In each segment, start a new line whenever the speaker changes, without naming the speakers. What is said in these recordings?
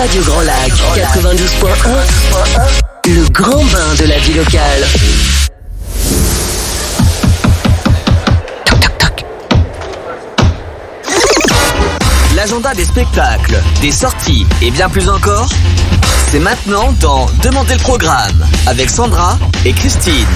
Radio Grand Lac 92.1, le grand bain de la vie locale. Toc toc toc.
L'agenda des spectacles, des sorties et bien plus encore, c'est maintenant dans Demandez le programme avec Sandra et Christine.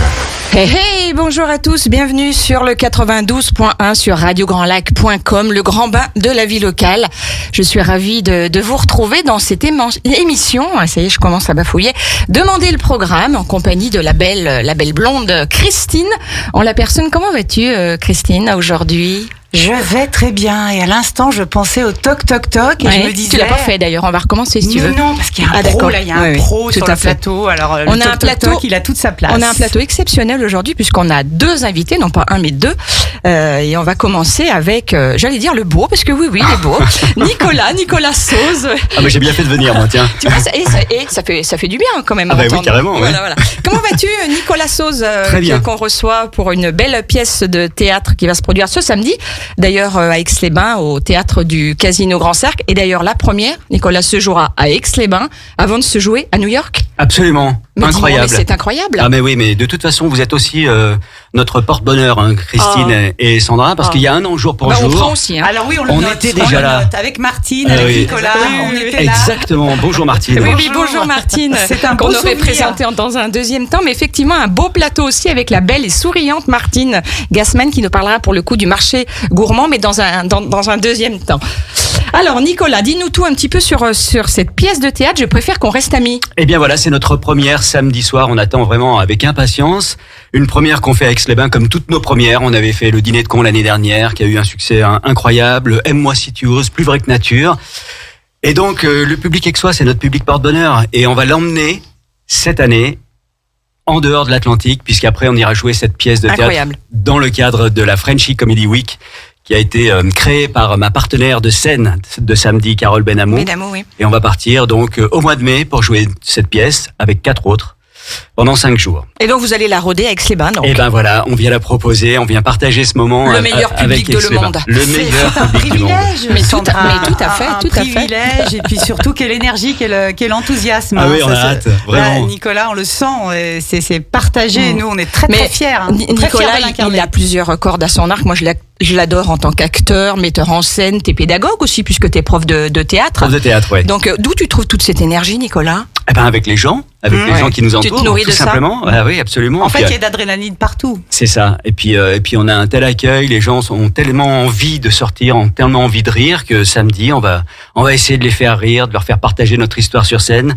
Hey hey, bonjour à tous, bienvenue sur le 92.1 sur radiograndlac.com, le grand bain de la vie locale. Je suis ravie de vous retrouver dans cette émission, ça y est, je commence à bafouiller, Demandez le programme en compagnie de la belle blonde Christine. En la personne, comment vas-tu Christine aujourd'hui ?
Je vais très bien et à l'instant je pensais au toc toc toc et
ouais,
je me disais...
Tu l'as pas fait d'ailleurs, on va recommencer si tu veux.
Non, parce qu'il y a un pro là, il y a un pro sur le plateau. Alors
on
le
a
toc
un plateau,
toc, il a toute sa place.
On a un plateau exceptionnel aujourd'hui puisqu'on a deux invités, non pas un mais deux. Et on va commencer avec, j'allais dire le beau, parce que oui, il est beau. Nicolas Sauze.
Ah mais j'ai bien fait de venir moi, tiens.
Tu vois, ça fait du bien quand même.
Ah bah oui, carrément.
Voilà. Comment vas-tu Nicolas Sauze,
très bien.
Qu'on reçoit pour une belle pièce de théâtre qui va se produire ce samedi. D'ailleurs, à Aix-les-Bains, au théâtre du Casino Grand Cercle. Et d'ailleurs, la première, Nicolas, se jouera à Aix-les-Bains avant de se jouer à New York.
Absolument,
mais
incroyable.
Mais c'est incroyable.
Ah mais oui, mais de toute façon, vous êtes aussi notre porte-bonheur, hein, Christine et Sandra, parce qu'il y a un an jour pour jour.
On prend aussi. Hein.
Alors oui,
on était déjà là.
Avec Martine, avec Nicolas, on était là.
Exactement. Bonjour Martine.
Oui, bonjour Martine.
C'est un
qu'on
beau
aurait
souvenir.
présenté dans un deuxième temps, mais effectivement un beau plateau aussi avec la belle et souriante Martine Gassman qui nous parlera pour le coup du marché gourmand, mais dans un deuxième temps. Alors Nicolas, dis-nous tout un petit peu sur cette pièce de théâtre. Je préfère qu'on reste amis.
Eh bien voilà, c'est notre première samedi soir. On attend vraiment avec impatience. Une première qu'on fait à Aix-les-Bains comme toutes nos premières. On avait fait le dîner de con l'année dernière qui a eu un succès incroyable. Aime-moi si tu oses, plus vrai que nature. Et donc le public aixois, c'est notre public porte-bonheur. Et on va l'emmener cette année en dehors de l'Atlantique, puisqu'après on ira jouer cette pièce de théâtre dans le cadre de la Frenchy Comedy Week, qui a été créée par ma partenaire de scène de samedi, Carole Benamou.
Oui.
Et on va partir donc au mois de mai pour jouer cette pièce avec 4 autres pendant 5 jours.
Et donc vous allez la rôder à Aix-les-Bains.
Et ben voilà, on vient la proposer, on vient partager ce moment.
Le meilleur public de le monde.
Le meilleur public du monde.
Mais tout à fait.
Un privilège et puis surtout quelle énergie, quel enthousiasme.
Ah oui, on a hâte, vraiment.
Là, Nicolas, on le sent, c'est partagé. Nous, on est très fiers.
Nicolas, il a plusieurs cordes à son arc. Moi, je l'adore en tant qu'acteur, metteur en scène. T'es pédagogue aussi puisque t'es prof de théâtre.
Prof de théâtre, ouais.
Donc, d'où tu trouves toute cette énergie, Nicolas ?
Eh ben avec les gens qui nous entourent.
Tu te nourris
tout
de
simplement.
ça.
Ah oui, absolument.
En fait, il y a d'adrénaline partout.
C'est ça. Et puis on a un tel accueil, les gens ont tellement envie de sortir, ont tellement envie de rire que samedi, on va essayer de les faire rire, de leur faire partager notre histoire sur scène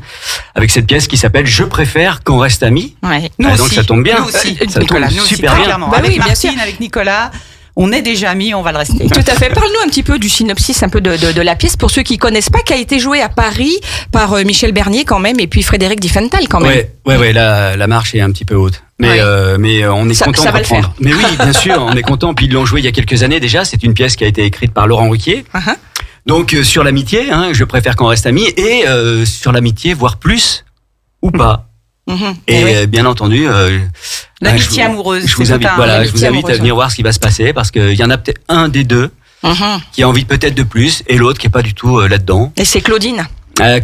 avec cette pièce qui s'appelle Je préfère qu'on reste amis.
Ouais.
Donc ça tombe bien.
Nous aussi.
Ça
Nicolas,
tombe
nous aussi,
super bien.
clairement.
Bah
avec
oui, bien
Martine,
sûr.
avec Nicolas. On est déjà amis, on va le rester.
Tout à fait. Parle-nous un petit peu du synopsis un peu de la pièce pour ceux qui connaissent pas, qui a été jouée à Paris par Michel Bernier quand même et puis Frédéric Diffenthal quand même.
Ouais, la marche est un petit peu haute. Mais on est content de reprendre. Mais oui, bien sûr, on est content. Puis ils l'ont joué il y a quelques années déjà. C'est une pièce qui a été écrite par Laurent Ruquier. Uh-huh. Donc sur l'amitié, je préfère qu'on reste amis et sur l'amitié, voire plus ou pas.
Mm-hmm.
Et bien entendu,
l'amitié amoureuse.
Je vous invite, à venir voir ce qui va se passer parce qu'il y en a peut-être un des deux qui a envie peut-être de plus et l'autre qui est pas du tout là-dedans.
Et c'est Claudine.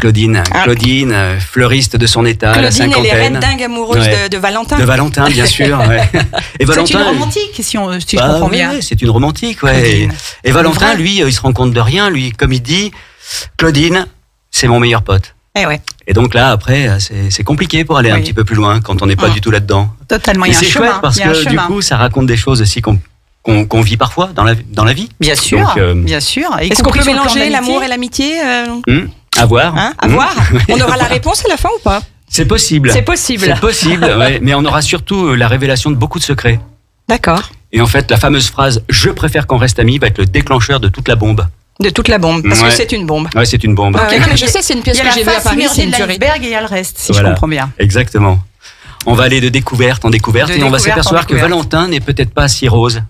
Claudine, fleuriste de son état,
Claudine,
la cinquantaine.
elle est reine dingue amoureuse de Valentin.
De Valentin, bien sûr. Ouais. Et Valentin,
c'est une romantique, si je comprends bien.
Ouais, c'est une romantique, ouais. Et Valentin, lui, il se rend compte de rien. Lui, comme il dit, Claudine, c'est mon meilleur pote. Et donc là, après, c'est compliqué pour aller un petit peu plus loin quand on n'est pas du tout là-dedans.
Totalement, il y a un chemin.
C'est chouette parce que du coup, ça raconte des choses aussi qu'on vit parfois dans la vie.
Bien sûr,
donc,
bien sûr.
Est-ce qu'on peut mélanger l'amour et l'amitié
À voir.
À voir. On aura la réponse à la fin ou pas ?
C'est possible.
C'est possible.
C'est possible, ouais. Mais on aura surtout la révélation de beaucoup de secrets.
D'accord.
Et en fait, la fameuse phrase « Je préfère qu'on reste amis » va être le déclencheur de toute la bombe.
De toute la bombe, parce que c'est une bombe.
Ouais, c'est une bombe.
Okay. Non, mais je sais, c'est une pièce que j'ai vue à Paris, c'est une tuerie.
Et il y a le reste, si je comprends bien.
Exactement. On va aller de découverte en découverte et on va s'apercevoir que Valentin n'est peut-être pas si rose.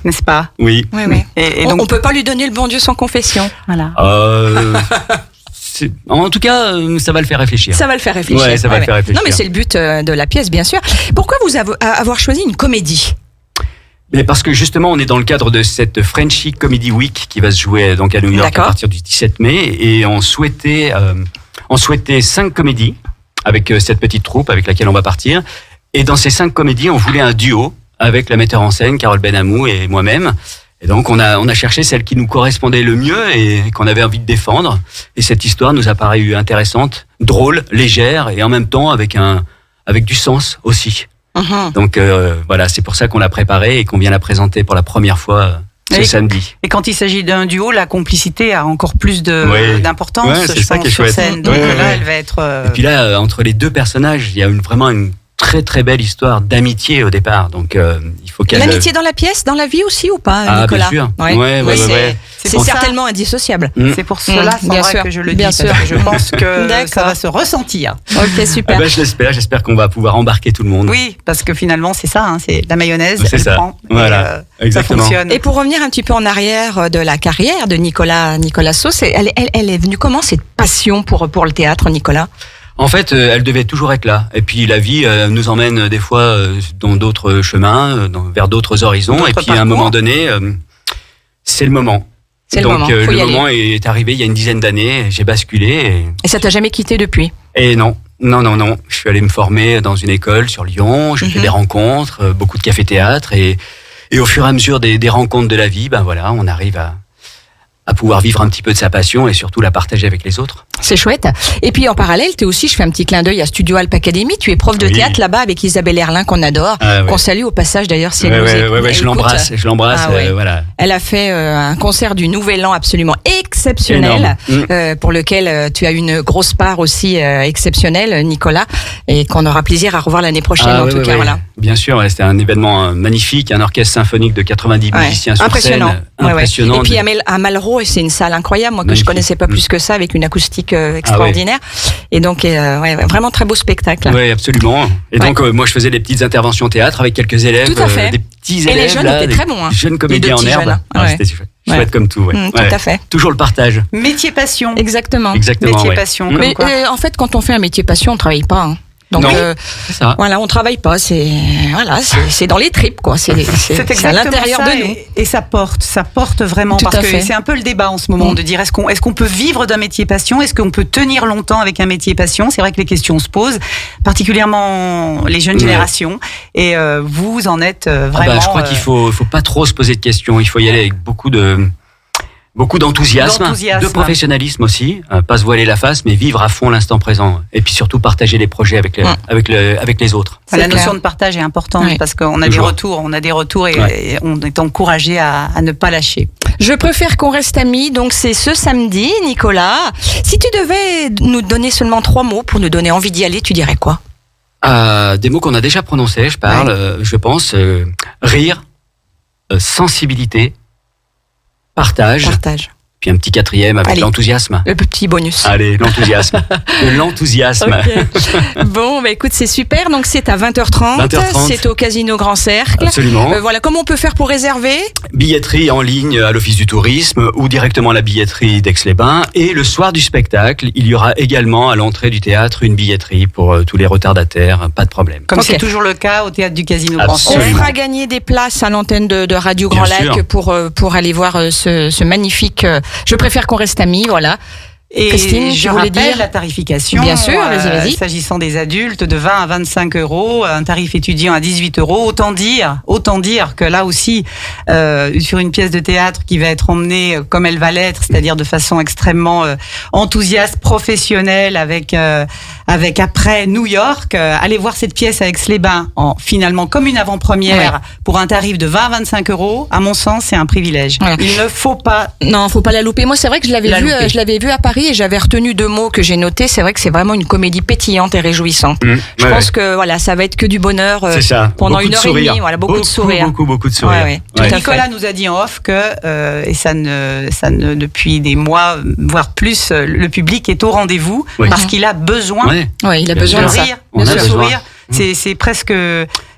N'est-ce pas ?
Oui.
Et donc,
on peut pas lui donner le bon Dieu sans confession.
Voilà.
En tout cas, ça va le faire réfléchir.
Ça va le faire réfléchir.
Ouais, ça va le faire réfléchir.
Non, mais c'est le but de la pièce, bien sûr. Pourquoi vous avoir choisi une comédie ?
Mais parce que justement, on est dans le cadre de cette Frenchy Comedy Week qui va se jouer donc à New York à partir du 17 mai et on souhaitait on souhaitait 5 comédies avec cette petite troupe avec laquelle on va partir. Et dans ces 5 comédies, on voulait un duo avec la metteur en scène, Carole Benamou, et moi-même. Et donc, on a cherché celle qui nous correspondait le mieux et qu'on avait envie de défendre. Et cette histoire nous a paru intéressante, drôle, légère et en même temps avec du sens aussi. Donc, voilà, c'est pour ça qu'on l'a préparée et qu'on vient la présenter pour la première fois ce samedi.
Et quand il s'agit d'un duo, la complicité a encore plus d'importance,
c'est
je
ça
pense,
qui est
sur
chouette.
scène. Donc là, elle va être...
Et puis là, entre les deux personnages, il y a vraiment une très très belle histoire d'amitié au départ. Donc il faut qu'elle...
L'amitié dans la pièce, dans la vie aussi ou pas, Nicolas?
Bien sûr.
Ouais.
C'est
C'est
pour ça-
certainement indissociable.
C'est pour cela,
bien
Sandra,
sûr,
que je le dis,
bien
parce
sûr.
que je pense que
D'accord.
ça va se ressentir.
Ok, super.
J'espère qu'on va pouvoir embarquer tout le monde.
Oui, parce que finalement, c'est ça, hein, c'est la mayonnaise,
C'est
elle
ça.
prend,
Voilà,
et,
exactement.
ça fonctionne.
Et pour revenir un petit peu en arrière de la carrière de Nicolas Sauce, elle est venue comment cette passion pour le théâtre, Nicolas?
En fait, elle devait toujours être là. Et puis la vie nous emmène des fois dans d'autres chemins, vers d'autres horizons.
D'autres
Et puis à un
parcours.
moment donné, c'est le moment.
C'est le
Donc
moment, faut y
le
aller.
moment est arrivé il y a une dizaine d'années. J'ai basculé.
Et ça t'a jamais quitté depuis?
Et non. Je suis allé me former dans une école sur Lyon. J'ai fait des rencontres, beaucoup de café-théâtre. Et au fur et à mesure des rencontres de la vie, ben voilà, on arrive à pouvoir vivre un petit peu de sa passion et surtout la partager avec les autres.
C'est chouette. Et puis en parallèle, tu es aussi, je fais un petit clin d'œil à Studio Alp Academy, tu es prof de
Oui.
théâtre là-bas avec Isabelle Herlin qu'on adore,
Ah, ouais.
qu'on salue au passage d'ailleurs si elle nous écoute.
Je l'embrasse.
Ah, ouais.
Voilà.
Elle a fait un concert du Nouvel An absolument exceptionnel, pour lequel tu as une grosse part aussi exceptionnelle, Nicolas, et qu'on aura plaisir à revoir l'année prochaine en tout cas. Voilà.
Bien sûr, c'était un événement magnifique, un orchestre symphonique de 90 musiciens sur
Impressionnant.
scène.
Ouais, ouais.
Impressionnant.
Et puis à Malraux, c'est une salle incroyable, moi que je
Magnifique.
connaissais pas plus que ça, avec une acoustique extraordinaire. Et donc vraiment très beau spectacle.
Oui, absolument. Et donc, moi, je faisais des petites interventions théâtre avec quelques élèves.
Tout à fait.
Des petits
Et
élèves.
les jeunes étaient très bons. Hein.
Jeunes
Les
comédiens
deux
en
petits
herbe.
jeunes.
Ah,
Ouais.
C'était chouette comme tout. Ouais.
Tout à fait.
Toujours le partage.
Métier passion.
Exactement.
Exactement.
Métier
ouais.
passion, comme
Mais
quoi.
en fait, quand on fait un métier passion, on travaille pas. Hein. Donc
Non. C'est ça.
voilà, on travaille pas. C'est dans les tripes quoi. C'est à l'intérieur
ça,
de nous.
et ça porte vraiment,
Tout
parce
à
que
fait.
c'est un peu le débat en ce moment de dire est-ce qu'on peut vivre d'un métier passion, est-ce qu'on peut tenir longtemps avec un métier passion. C'est vrai que les questions se posent, particulièrement les jeunes générations, et vous en êtes vraiment.
Je crois qu'il faut pas trop se poser de questions. Il faut y aller avec beaucoup d'enthousiasme, de professionnalisme aussi, pas se voiler la face, mais vivre à fond l'instant présent. Et puis surtout partager les projets avec les autres.
C'est
La notion
clair.
de partage est importante,
Oui.
parce qu'on a
Toujours.
des retours et on est encouragé à ne pas lâcher.
Je préfère qu'on reste amis, donc c'est ce samedi, Nicolas. Si tu devais nous donner seulement 3 mots pour nous donner envie d'y aller, tu dirais quoi?
Des mots qu'on a déjà prononcés, je pense, rire, sensibilité, partage, puis un petit 4e avec
Allez.
l'enthousiasme.
Le petit bonus.
Allez, l'enthousiasme. De l'enthousiasme.
Ok. Bon, bah écoute, c'est super. Donc c'est à 20h30.
20h30.
C'est au Casino Grand Cercle.
Absolument.
Voilà, comment on peut faire pour réserver?
Billetterie en ligne à l'Office du Tourisme ou directement à la billetterie d'Aix-les-Bains. Et le soir du spectacle, il y aura également à l'entrée du théâtre une billetterie pour tous les retardataires. Pas de problème.
Comme
Ok.
c'est toujours le cas au théâtre du Casino Grand
On
Cercle.
Absolument.
fera gagner des places à l'antenne de Radio
Bien
Grand Lac
sûr.
pour aller voir ce magnifique. Je préfère qu'on reste amis, voilà.
Et
Christine,
je
tu voulais
rappelle
dire
la tarification.
Bien sûr, vas-y.
S'agissant des adultes, de 20 à 25 euros, un tarif étudiant à 18 euros. Autant dire que là aussi, sur une pièce de théâtre qui va être emmenée comme elle va l'être, c'est-à-dire de façon extrêmement enthousiaste, professionnelle, avec après New York, aller voir cette pièce à Aix-les-Bains, finalement comme une avant-première, pour un tarif de 20 à 25 euros. À mon sens, c'est un privilège.
Voilà.
Il ne faut pas.
Non, faut pas la louper. Moi, c'est vrai que je l'avais vu à Paris et j'avais retenu 2 mots que j'ai notés. C'est vrai que c'est vraiment une comédie pétillante et réjouissante. Je pense que voilà, ça va être que du bonheur
C'est ça.
pendant
Beaucoup
1
de
heure et
sourires.
demie. Voilà, beaucoup de sourires.
Beaucoup de sourires.
Ouais, tout à fait.
Nicolas nous a dit en off que, et ça ne depuis des mois, voire plus, le public est au rendez-vous,
Oui.
parce qu'il a besoin
Ouais.
Ouais, il a
Bien
besoin
de
de ça.
rire,
On
de
a besoin.
sourire. C'est presque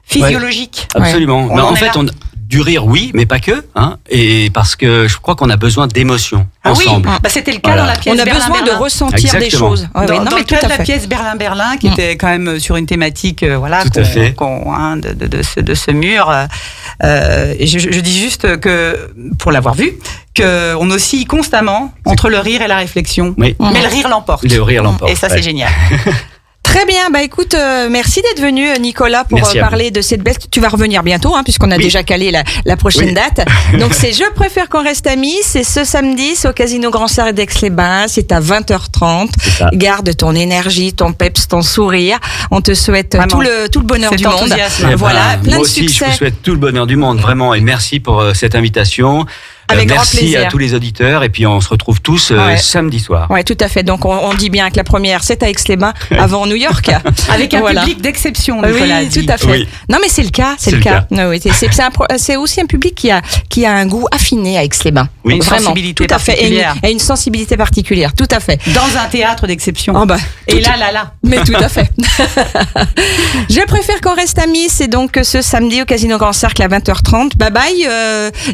physiologique.
Absolument.
On
Mais
en
en
est
fait,
là.
du rire, oui, mais pas que, hein, et parce que je crois qu'on a besoin d'émotions ensemble.
Oui, c'était le cas
Voilà.
dans la pièce
On a
Berlin,
besoin de
Berlin.
ressentir des
Exactement.
choses. Ouais,
Dans,
ouais, non,
dans
mais
le
tout
cas de
à
la
fait.
pièce Berlin, qui était quand même sur une thématique
Tout à fait.
de ce mur. Et je dis juste que, pour l'avoir vu, qu'on oscille constamment entre le rire et la réflexion.
Oui.
Mais le rire l'emporte.
Le rire l'emporte.
Et ça,
ouais.
c'est génial.
Très bien, bah écoute, merci d'être venu Nicolas pour
Merci à vous.
parler de cette belle... Tu vas revenir bientôt, hein, puisqu'on a
Oui.
déjà calé la prochaine
Oui.
date. Donc c'est Je préfère qu'on reste amis, c'est ce samedi, c'est au Casino Grand Serre d'Aix-les-Bains, c'est à 20h30.
C'est ça.
Garde ton énergie, ton peps, ton sourire. On te souhaite
Vraiment.
tout le bonheur
Cet
du monde.
enthousiasme.
Eh ben,
Voilà, plein
moi
de
aussi, je
succès.
vous souhaite tout le bonheur du monde, vraiment, et merci pour cette invitation.
Avec grand
merci
plaisir.
à tous les auditeurs, et puis on se retrouve tous
Ouais.
samedi soir.
Ouais, tout à fait. Donc on dit bien que la première, c'est à Aix-les-Bains, avant New York.
Avec un
Voilà.
public d'exception, Nicolas.
Oui,
dit.
tout à fait.
Oui.
Non, mais c'est le cas, c'est le cas. Oui, c'est aussi un public qui a un goût affiné à Aix-les-Bains.
Oui.
Une
Vraiment,
sensibilité
tout à fait,
particulière.
et une sensibilité particulière, tout à fait.
Dans un théâtre d'exception.
Oh bah,
Et
tout-
là.
Mais tout à fait. Je préfère qu'on reste amis. C'est donc ce samedi au Casino Grand Cercle à 20h30. Bye bye,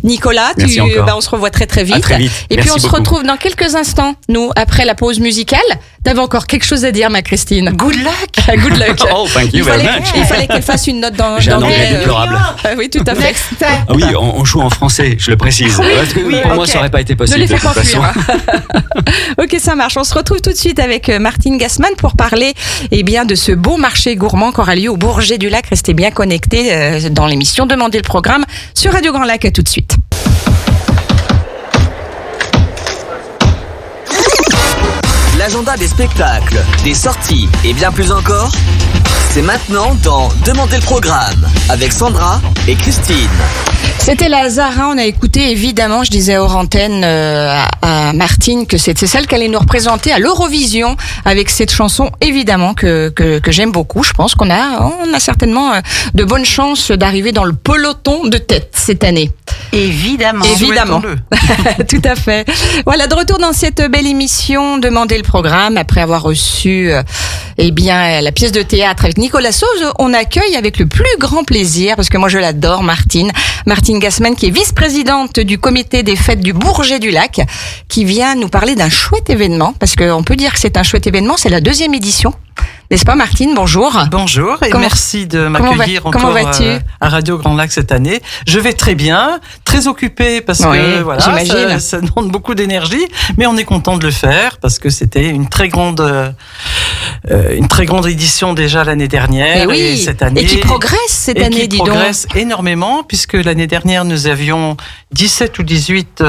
Nicolas.
Merci encore.
On se revoit très très vite.
À très vite.
Et puis
Merci
on se
beaucoup.
retrouve dans quelques instants, nous, après la pause musicale. T'avais encore quelque chose à dire, ma Christine.
Good luck.
Good luck.
Oh, thank you very much.
Il fallait qu'elle fasse une note dans
J'ai un
d'anglais,
anglais déplorable.
Oui, tout à fait.
Next step.
Ah oui, on joue en français, je le précise. Parce que pour moi,
ok.
ça n'aurait pas été
Ne
possible
les
de
fais
toute
pas
façon.
fuir. Ok, ça marche. On se retrouve tout de suite avec Martine Gassman pour parler bien, de ce beau marché gourmand qui aura lieu au Bourget du Lac. Restez bien connectés dans l'émission Demandez le programme sur Radio Grand Lac. À tout de suite.
L'agenda des spectacles, des sorties et bien plus encore, c'est maintenant dans Demandez le programme avec Sandra et Christine.
C'était la Zara, on a écouté évidemment, je disais hors antenne à Martine que c'était celle qui allait nous représenter à l'Eurovision avec cette chanson évidemment que j'aime beaucoup. Je pense qu'on a certainement de bonnes chances d'arriver dans le peloton de tête cette année.
Évidemment.
Évidemment. Tout à fait. Voilà, de retour dans cette belle émission, Demandez le programme, après avoir reçu la pièce de théâtre avec Nicolas Sauze, on accueille avec le plus grand plaisir, parce que moi je l'adore, Martine Gassman, qui est vice-présidente du comité des fêtes du Bourget du Lac, qui vient nous parler d'un chouette événement, parce qu'on peut dire que c'est un chouette événement, c'est la 2e édition. N'est-ce pas, Martine? Bonjour.
Bonjour et
Comment-
merci de
comment
m'accueillir
comment
encore
vas-tu
à Radio Grand Lac cette année. Je vais très bien, très occupée parce
Oui,
que voilà,
j'imagine.
ça demande beaucoup d'énergie, mais on est content de le faire parce que c'était une très grande édition déjà l'année dernière et cette année.
Et qui progresse cette
et
année,
qui
dis donc.
progresse énormément puisque l'année dernière nous avions 17 ou 18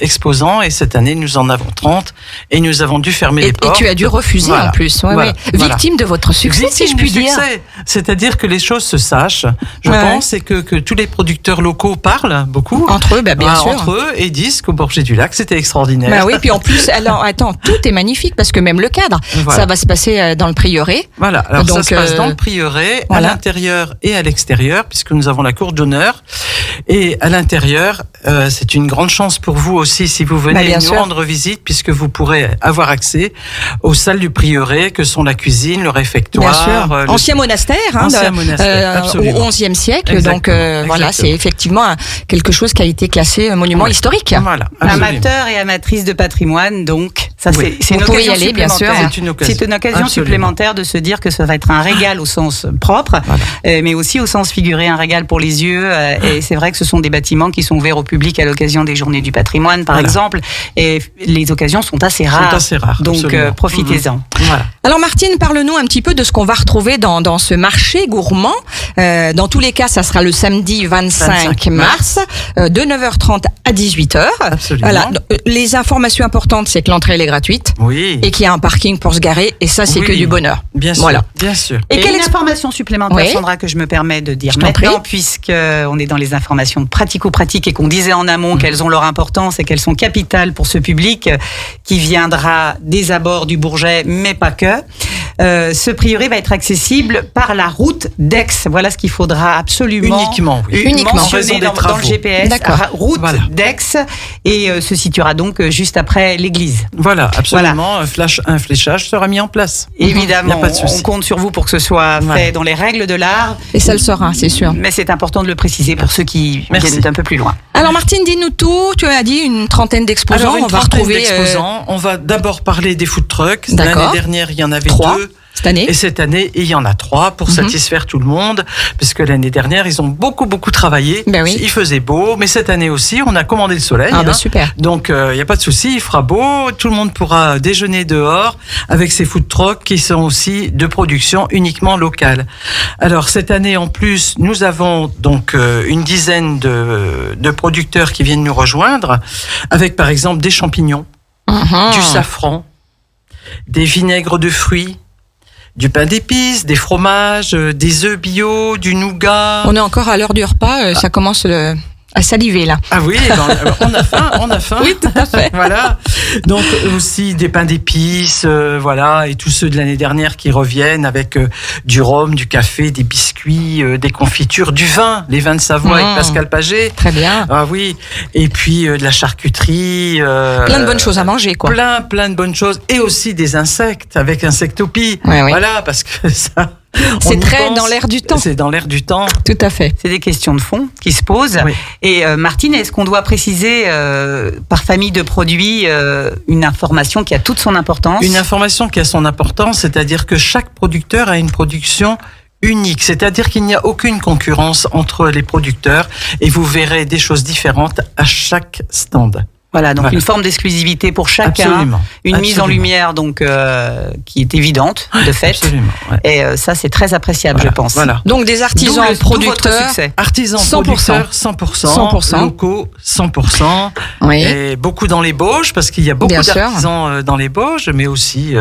exposants et cette année nous en avons 30 et nous avons dû fermer les
Et
portes.
tu as dû refuser
Voilà.
en plus. Ouais,
Voilà.
ouais.
Voilà.
Victime de votre succès, si je
Victime
puis
du
dire.
succès. C'est-à-dire que les choses se sachent, je
Ouais,
pense, et que tous les producteurs locaux parlent beaucoup.
Entre eux, bien sûr.
Entre eux, et disent qu'au Bourget du Lac, c'était extraordinaire.
Bah oui, puis en plus, alors attends, tout est magnifique parce que même le cadre,
Voilà.
ça va se passer dans le prieuré.
Voilà, alors
Donc,
ça se passe dans le prieuré,
voilà.
à l'intérieur et à l'extérieur, puisque nous avons la cour d'honneur. Et à l'intérieur, c'est une grande chance pour vous aussi, si vous
Bah,
venez
bien
nous
sûr.
rendre visite, puisque vous pourrez avoir accès aux salles du prieuré, que sont la cuisine, le réfectoire.
Bien sûr.
le-
Ancien monastère,
Ancien monastère, absolument.
au XIe siècle.
Exactement,
Donc voilà,
exactement.
c'est effectivement quelque chose qui a été classé monument
Ouais.
historique.
Voilà, absolument.
Amateur et amatrice de patrimoine, donc ça
Oui.
c'est une
Vous pouvez y
occasion
aller, bien sûr.
supplémentaire.
C'est une occasion.
C'est une occasion
Absolument.
supplémentaire de se dire que ça va être un régal au sens propre,
Voilà.
mais aussi au sens figuré, un régal pour les yeux. Et c'est vrai que ce sont des bâtiments qui sont ouverts au public à l'occasion des Journées du patrimoine, par
Voilà.
exemple. Et les occasions sont assez rares.
assez rares,
Donc
absolument.
profitez-en.
Voilà.
Alors Martine, parle-nous un petit peu de ce qu'on va retrouver dans ce marché gourmand. Dans tous les cas, ça sera le samedi 25 mars, de 9h30 à 18h.
Absolument.
Voilà. Les informations importantes, c'est que l'entrée elle est gratuite
Oui.
et qu'il y a un parking pour se garer. Et ça, c'est
Oui.
que du bonheur.
Bien sûr.
Voilà.
Bien sûr.
Et
Et
quelle
une information supplémentaire,
Oui.
Sandra, que je me permets de dire
Je t'en prie.
maintenant, puisque on est dans les informations pratico-pratiques et qu'on disait en amont qu'elles ont leur importance et qu'elles sont capitales pour ce public qui viendra des abords du Bourget, mais pas que. ce prieuré va être accessible par la route d'Aix. Voilà ce qu'il faudra absolument
Uniquement, oui.
Uniquement.
En raison
mentionner
des
dans le
travaux.
GPS.
D'accord.
Route
Voilà.
d'Aix et se situera donc juste après l'église.
Voilà, absolument. Un fléchage sera mis en place.
Évidemment,
Y a pas de souci.
on compte sur vous pour que ce soit fait
Voilà.
dans les règles de l'art.
Et ça le sera, c'est sûr.
Mais c'est important de le préciser pour ceux qui
Merci.
viennent d'un peu plus loin.
Alors Martine, dis-nous tout. Tu as dit une trentaine d'exposants.
Alors, une
On va
trentaine
retrouver
d'exposants. On va d'abord parler des food trucks.
D'accord.
L'année dernière, il y en avait
3
2.
cette année.
Et cette année, il y en a 3 pour satisfaire tout le monde, parce que l'année dernière, ils ont beaucoup travaillé.
Ben oui.
Il faisait beau, mais cette année aussi, on a commandé le soleil.
Ah bah super.
Donc, il n'y a pas de souci, il fera beau, tout le monde pourra déjeuner dehors avec ces food trucks qui sont aussi de production uniquement locale. Alors, cette année, en plus, nous avons donc une dizaine de producteurs qui viennent nous rejoindre, avec par exemple des champignons, du safran, des vinaigres de fruits, du pain d'épices, des fromages, des œufs bio, du nougat.
On est encore à l'heure du repas. Ça commence à saliver là.
Ah oui, on a faim.
Oui, tout à fait.
Voilà. Donc aussi des pains d'épices, voilà, et tous ceux de l'année dernière qui reviennent avec du rhum, du café, des biscuits, des confitures, du vin, les vins de Savoie avec Pascal Paget.
Très bien.
Ah oui, et puis de la charcuterie.
Plein de bonnes choses à manger, quoi.
Plein de bonnes choses, et aussi des insectes avec Insectopie.
Ouais, oui.
Voilà, parce que ça.
C'est
on y
très
pense.
dans l'air du temps.
C'est dans l'air du temps.
Tout à fait.
C'est des questions de fond qui se posent.
Oui.
Et Martine, est-ce qu'on doit préciser par famille de produits une information qui a toute son importance?
Une information qui a son importance, c'est-à-dire que chaque producteur a une production unique, c'est-à-dire qu'il n'y a aucune concurrence entre les producteurs et vous verrez des choses différentes à chaque stand.
Voilà, donc
Voilà.
une forme d'exclusivité pour chacun,
Absolument.
une mise en
Absolument.
lumière donc qui est évidente de fait.
Absolument. Ouais.
Et ça, c'est très appréciable,
Voilà,
je pense.
Voilà.
Donc des artisans
D'où votre
producteurs.
succès.
Artisans,
100%.
producteurs, 100%, locaux, 100%,
Oui.
et beaucoup dans les Bauges, parce qu'il y a beaucoup
Bien sûr.
d'artisans dans les Bauges, mais aussi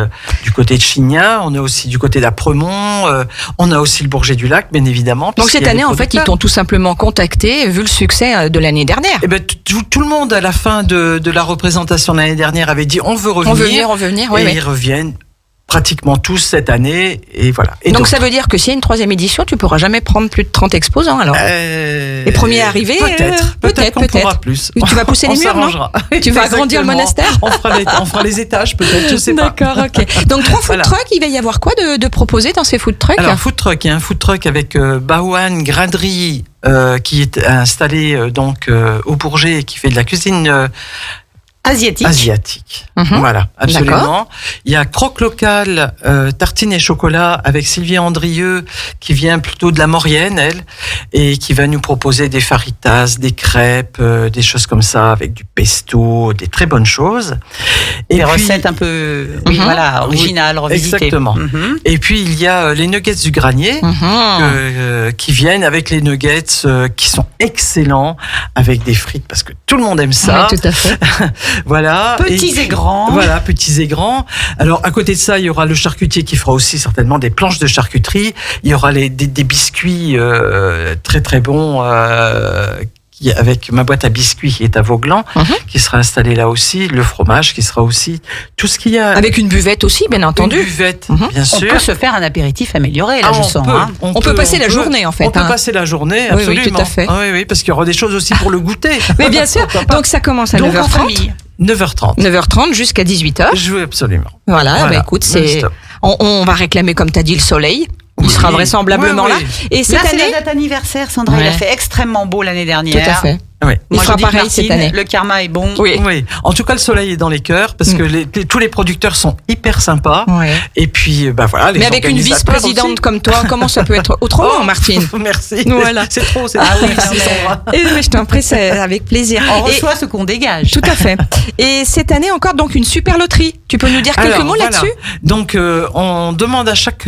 du côté de Chigna, on est aussi du côté d'Apremont, on a aussi le Bourget du Lac, bien évidemment.
Donc
puisqu'il
cette
y a
année,
des
en fait, ils
producteurs.
t'ont tout simplement contacté vu le succès de l'année dernière.
Eh ben, tout le monde, à la fin de la représentation de l'année dernière, avait dit on veut revenir.
On veut venir, oui.
et
oui.
ils reviennent pratiquement tous cette année, et voilà. Et
Donc ça veut dire que s'il y a une troisième édition, tu pourras jamais prendre plus de 30 exposants alors.
les
premiers arrivés,
peut-être qu'on
peut-être.
pourra plus.
Tu vas pousser les
On
murs, non
s'arrangera.
Tu vas agrandir le
Exactement.
monastère
on fera les étages, peut-être, je sais pas.
D'accord, ok. Donc 3 food
Voilà.
trucks, il va y avoir quoi de proposer dans ces food trucks?
Alors, food truck, il y a un food truck avec Baouane Graderie qui est installé donc au Bourget et qui fait de la cuisine asiatique. Voilà, absolument.
D'accord.
Il y a Croque Local, tartines et chocolat avec Sylvie Andrieux qui vient plutôt de la Maurienne, elle, et qui va nous proposer des faritas, des crêpes, des choses comme ça avec du pesto, des très bonnes choses. Et
Des
puis-
recettes un peu voilà, originales, revisitées.
Exactement.
Mhm.
Et puis il y a les nuggets du granier qui viennent avec les nuggets qui sont excellents avec des frites parce que tout le monde aime ça.
Oui, tout à fait.
Voilà.
Petits et grands.
Voilà, petits et grands. Alors à côté de ça, il y aura le charcutier qui fera aussi certainement des planches de charcuterie. Il y aura des biscuits très très bons. Avec ma boîte à biscuits qui est à Vauglan, qui sera installée là aussi, le fromage qui sera aussi, tout ce qu'il y a.
Avec une buvette aussi, bien entendu.
Une buvette, bien
On
sûr.
peut se faire un apéritif amélioré, là, je sens. Hein.
On peut passer la journée, en fait,
On peut
hein.
passer la journée,
Oui, oui,
absolument.
tout à fait.
Ah oui, oui, parce qu'il y aura des choses aussi pour le goûter.
Mais bien sûr.
Pourquoi pas.
Donc ça commence à
Donc en
9h30.
famille.
9h30.
9h30 jusqu'à 18h.
Je veux absolument.
Voilà, bah écoute,
non-stop.
on va réclamer, comme tu as dit, le soleil. Il
Oui.
sera vraisemblablement
Oui,
là.
oui.
Et cette
Là, c'est
année,
la date anniversaire, Sandra. Il
Ouais.
a fait extrêmement beau l'année dernière.
tout à fait.
Oui.
Il
Moi,
fera
je dis que
pareil
Martine,
cette année.
Le karma est bon.
Oui.
Oui. En tout cas, le soleil est dans les cœurs parce que tous les producteurs sont hyper sympas.
Ouais.
Et puis, bah voilà. Les
Mais avec une
organisateurs
vice-présidente
aussi.
comme toi, comment ça peut être autrement,
Oh,
Martine?
Merci.
Voilà.
C'est trop.
Ah oui,
merci,
non, mais-
Sandra.
Mais je t'en prie, c'est avec plaisir.
On
Et-
reçoit ce qu'on dégage.
Tout à fait. Et cette année encore, donc, une super loterie. Tu peux nous dire quelques
Alors,
mots
voilà.
là-dessus?
Donc, on demande à chaque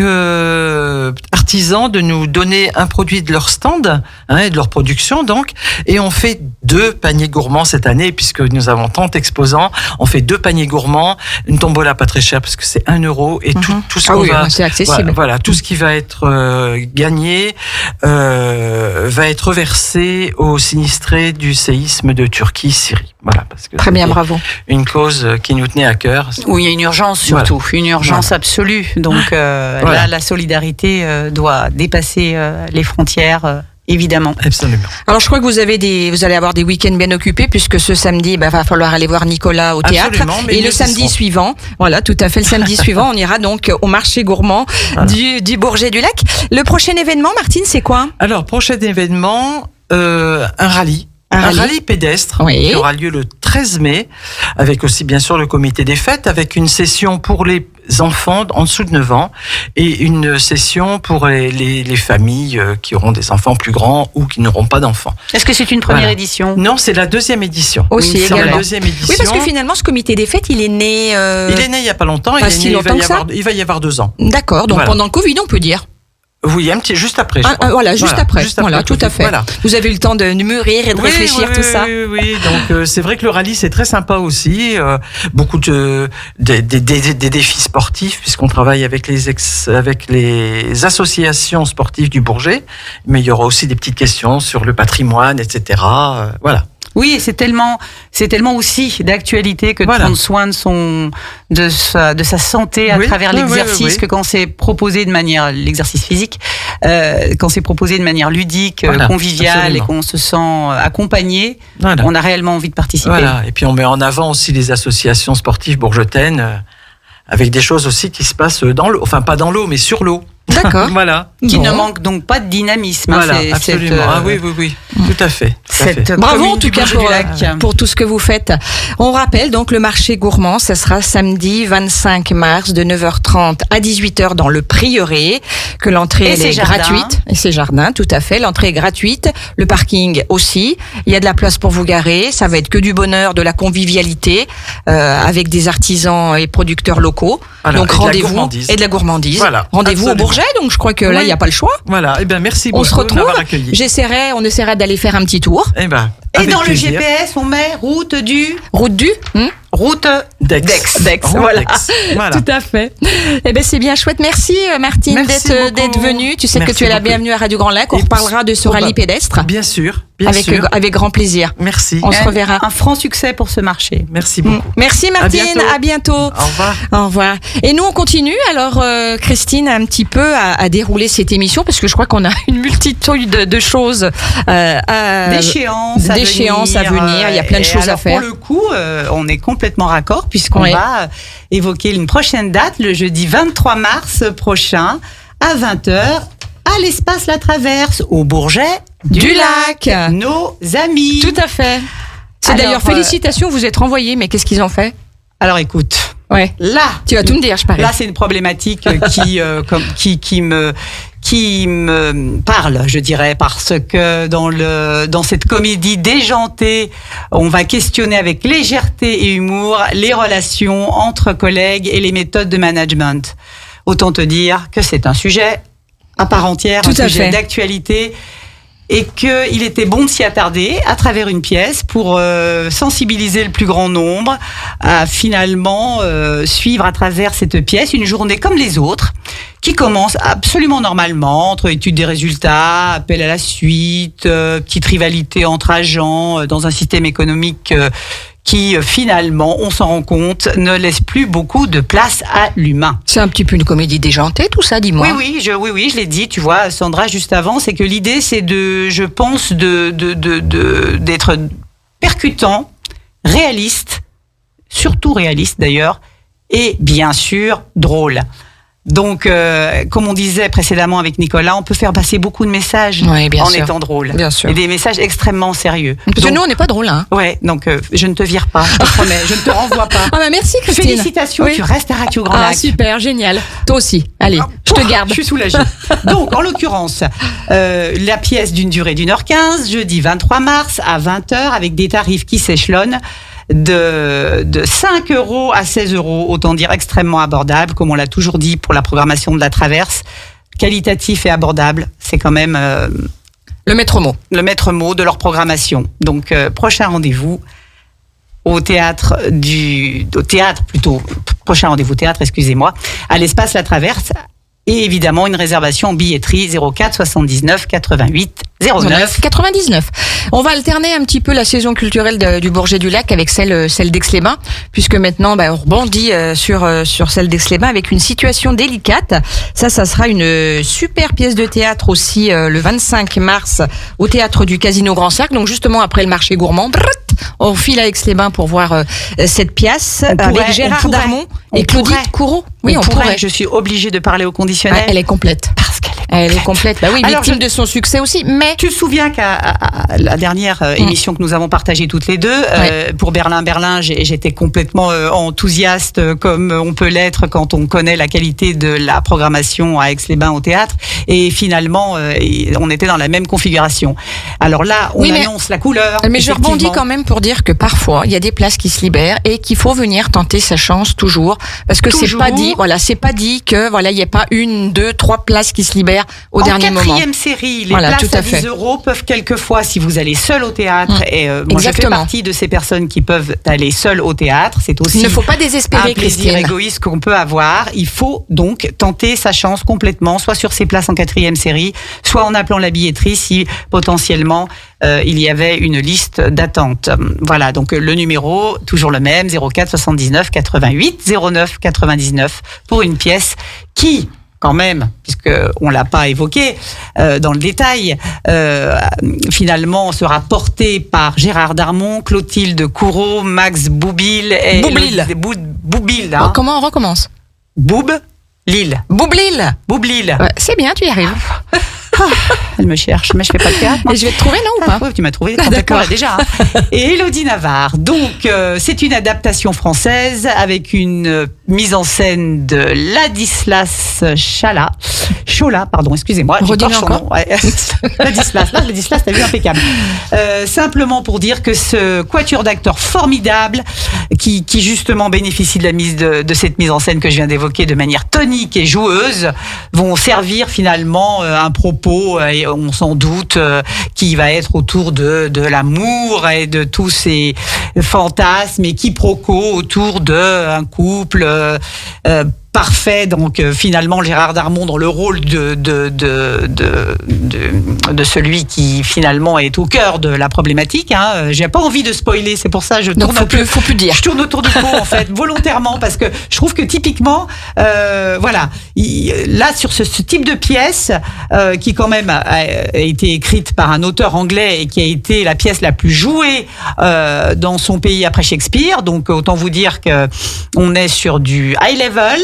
artisan de nous donner un produit de leur stand et de leur production, donc, et on fait fait 2 paniers gourmands cette année, puisque nous avons tant d'exposants. On fait 2 paniers gourmands, une tombola pas très chère, parce que c'est 1 euro, et tout ce qu'on va...
c'est accessible.
Voilà, tout ce qui va être gagné va être versé aux sinistrés du séisme de Turquie-Syrie. Voilà, parce que
Très bien, bravo.
une cause qui nous tenait à cœur.
Où il y a une urgence surtout, une urgence absolue. Donc là, la solidarité doit dépasser les frontières, évidemment.
Absolument.
Alors, je crois que vous allez avoir des week-ends bien occupés, puisque ce samedi, va falloir aller voir Nicolas au théâtre.
Absolument, mais
Et le samedi suivant, voilà, tout à fait, le samedi suivant, on ira donc au marché gourmand du Bourget du Lac. Le prochain événement, Martine, c'est quoi?
Alors, prochain événement, un rallye. Un rallye pédestre qui aura lieu le 13 mai, avec aussi bien sûr le comité des fêtes, avec une session pour les enfants en dessous de 9 ans et une session pour les familles qui auront des enfants plus grands ou qui n'auront pas d'enfants.
Est-ce que c'est une première édition?
Non, c'est la 2e édition.
Aussi,
c'est
également.
la 2e édition.
Oui, parce que finalement, ce comité des fêtes, il est né...
Il est né il y a pas longtemps. Il va y avoir 2 ans.
D'accord, donc pendant le Covid, on peut dire.
Oui, juste après.
Juste après. Voilà, tout à fait.
Voilà.
Vous avez eu le temps de mûrir et de réfléchir tout ça.
Oui. Donc c'est vrai que le rallye c'est très sympa aussi. Beaucoup des défis sportifs puisqu'on travaille avec les associations sportives du Bourget. Mais il y aura aussi des petites questions sur le patrimoine, etc. Voilà.
Oui, et c'est tellement aussi d'actualité que de prendre soin de sa santé à travers l'exercice, que quand c'est proposé de manière, l'exercice physique, quand c'est proposé de manière ludique, conviviale, absolument, et qu'on se sent accompagné, on a réellement envie de participer.
Voilà. Et puis on met en avant aussi les associations sportives bourgetaines, avec des choses aussi qui se passent dans l'eau, enfin pas dans l'eau, mais sur l'eau.
D'accord.
Voilà.
Qui ne manque donc pas de dynamisme.
Voilà, absolument. Oui. Tout à fait.
Bravo en tout cas pour tout ce que vous faites. On rappelle donc le marché gourmand, ça sera samedi 25 mars de 9h30 à 18h dans le Prieuré, que l'entrée est gratuite. Et c'est jardin, tout à fait. L'entrée est gratuite, le parking aussi. Il y a de la place pour vous garer. Ça va être que du bonheur, de la convivialité, avec des artisans et producteurs locaux.
Voilà,
donc rendez-vous et de la gourmandise.
Voilà,
rendez-vous au Bourget. Donc je crois que là il n'y a pas le choix.
Voilà. Eh bien merci beaucoup.
On se retrouve.
De m'avoir accueilli.
On essaiera d'aller faire un petit tour.
Eh ben.
Et dans
plaisir.
le GPS, on met route d'Aix.
Voilà. Tout à fait. Eh ben c'est bien chouette. Merci Martine d'être venue. Tu sais que tu es la bienvenue à Radio Grand Lac. On reparlera de ce rallye pédestre.
Bien sûr.
Avec grand plaisir.
Merci.
On se reverra.
Un franc succès pour ce marché.
Merci beaucoup.
Merci Martine. À bientôt.
Au revoir.
Au revoir. Et nous on continue. Alors Christine un petit peu à dérouler cette émission parce que je crois qu'on a une multitude de choses
d'échéances
à venir. Il y a plein de choses à faire.
Pour le coup, on est complètement raccord puisqu'on va évoquer une prochaine date, le jeudi 23 mars prochain à 20h à l'espace La Traverse au Bourget du Lac. Nos amis.
Tout à fait. C'est d'ailleurs félicitations, vous êtes renvoyés, mais qu'est-ce qu'ils ont fait?
Alors écoute. Là,
tu vas tout me dire, je parie.
Là, c'est une problématique qui me parle, je dirais, parce que dans cette comédie déjantée, on va questionner avec légèreté et humour les relations entre collègues et les méthodes de management. Autant te dire que c'est un sujet à part entière, un sujet d'actualité, et qu'il était bon de s'y attarder à travers une pièce pour sensibiliser le plus grand nombre à finalement suivre à travers cette pièce une journée comme les autres, qui commence absolument normalement, entre études des résultats, appel à la suite, petite rivalité entre agents dans un système économique qui finalement, on s'en rend compte, ne laisse plus beaucoup de place à l'humain.
C'est un petit peu une comédie déjantée, tout ça, dis-moi.
Oui, je l'ai dit, tu vois, Sandra, juste avant, c'est que l'idée, c'est je pense, d'être percutant, réaliste, surtout réaliste d'ailleurs, et bien sûr, drôle. Donc, comme on disait précédemment avec Nicolas, on peut faire passer beaucoup de messages étant drôle.
Bien sûr.
Et des messages extrêmement sérieux.
Parce que nous, on n'est pas drôle, hein.
Ouais, donc je ne te vire pas, je te promets, je ne te renvoie pas.
Ah bah merci Christine.
Félicitations, tu restes à Radio Grand Lac.
Super, génial. Toi aussi. Allez, je te garde.
Je suis soulagée. Donc, en l'occurrence, la pièce d'une durée d'1h15, jeudi 23 mars à 20h, avec des tarifs qui s'échelonnent de 5 € à 16 €, autant dire extrêmement abordable, comme on l'a toujours dit pour la programmation de La Traverse. Qualitatif et abordable, c'est quand même
Le maître mot.
Le maître mot de leur programmation. Donc, prochain rendez-vous prochain rendez-vous théâtre, excusez-moi, à l'espace La Traverse. Et évidemment, une réservation en billetterie 04 79 88 09
99. On va alterner un petit peu la saison culturelle du Bourget du Lac avec celle d'Aix-les-Bains, puisque maintenant, on rebondit sur celle d'Aix-les-Bains avec une situation délicate. Ça sera une super pièce de théâtre aussi le 25 mars au théâtre du Casino Grand Cercle. Donc justement après le marché gourmand, on file à Aix-les-Bains pour voir cette pièce avec Gérard Darmon et Claudie Courreau. Oui, on pourrait.
Je suis obligée de parler au conditionnel.
Elle est complète.
Parce qu'elle est
Elle est complète. Bah oui, victime de son succès aussi. Mais
tu te souviens qu'à la dernière émission que nous avons partagée toutes les deux, pour Berlin, j'étais complètement enthousiaste, comme on peut l'être quand on connaît la qualité de la programmation à Aix-les-Bains au théâtre. Et finalement, on était dans la même configuration. Alors là, on annonce la couleur.
Mais je rebondis quand même pour dire que parfois, il y a des places qui se libèrent et qu'il faut venir tenter sa chance toujours. Parce que c'est pas dit, c'est pas dit que, il n'y a pas 1, 2, 3 places qui se libèrent au dernier moment. En
4e série, les places à 10 € peuvent quelquefois, si vous allez seul au théâtre, et moi je fais partie de ces personnes qui peuvent aller seul au théâtre, c'est aussi
il ne faut pas désespérer,
un plaisir égoïste qu'on peut avoir. Il faut donc tenter sa chance complètement, soit sur ces places en 4e série, soit en appelant la billetterie si potentiellement il y avait une liste d'attente. Voilà, donc le numéro, toujours le même, 04 79 88 09 99 pour une pièce qui, quand même, puisque on l'a pas évoqué dans le détail, finalement sera portée par Gérard Darmon, Clotilde Courreau, Max Boublil et Boublil.
Hein. Comment on recommence?
Boublil.
Ouais, c'est bien, tu y arrives.
Elle me cherche, mais je fais pas de théâtre.
Et je vais te trouver, non, ou pas?
Ouais, tu m'as trouvé d'accord déjà. Et Élodie Navarre. Donc, c'est une adaptation française avec une mise en scène de Ladislas Chola, pardon, excusez-moi.
Redis-le encore.
Ouais. Ladislas, t'as vu, impeccable. Simplement pour dire que ce quatuor d'acteurs formidable, qui justement bénéficie de cette mise en scène que je viens d'évoquer de manière tonique et joueuse, vont servir finalement un propos, et on s'en doute, qui va être autour de l'amour et de tous ces fantasmes et quiproquos autour d'un couple parfait. Donc finalement Gérard Darmon dans le rôle de celui qui finalement est au cœur de la problématique. J'ai pas envie de spoiler, c'est pour ça je tourne
faut plus dire.
Je tourne autour du pot en fait volontairement, parce que je trouve que typiquement là sur ce type de pièce qui quand même a été écrite par un auteur anglais et qui a été la pièce la plus jouée dans son pays après Shakespeare, donc autant vous dire que on est sur du high level.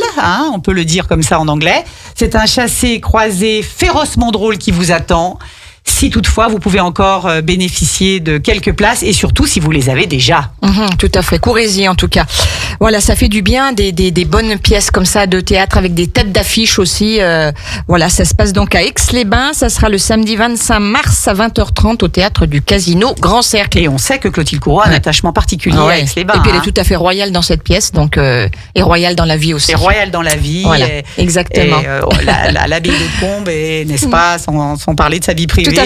On peut le dire comme ça en anglais. C'est un chassé-croisé férocement drôle qui vous attend, si toutefois vous pouvez encore bénéficier de quelques places, et surtout si vous les avez déjà.
Tout à fait, courez-y en tout cas. Voilà, ça fait du bien, des bonnes pièces comme ça de théâtre avec des têtes d'affiche aussi. Voilà, ça se passe donc à Aix-les-Bains, ça sera le samedi 25 mars à 20h30 au théâtre du Casino Grand Cercle.
Et on sait que Clotilde Courreau a un attachement particulier à Aix-les-Bains.
Et puis elle est tout à fait royale dans cette pièce, donc et royale dans la vie aussi.
Et royale dans la vie.
Voilà, exactement.
Et l'abbaye de Combes, n'est-ce pas, sans parler de sa vie privée,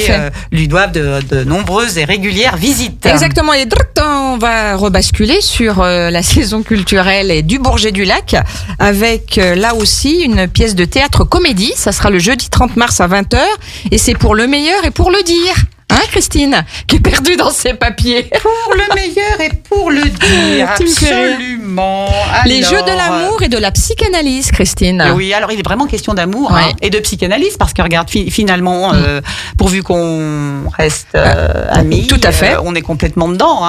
lui doivent de nombreuses et régulières visites.
Exactement. Et on va rebasculer sur la saison culturelle et du Bourget du Lac avec là aussi une pièce de théâtre comédie. Ça sera le jeudi 30 mars à 20h et c'est pour le meilleur et pour le dire. Christine, qui est perdue dans ses papiers.
Pour le meilleur et pour le dire, absolument.
Les jeux de l'amour et de la psychanalyse, Christine.
Oui, alors il est vraiment question d'amour et de psychanalyse, parce que regarde, finalement, pourvu qu'on reste amis,
tout à fait.
On est complètement dedans.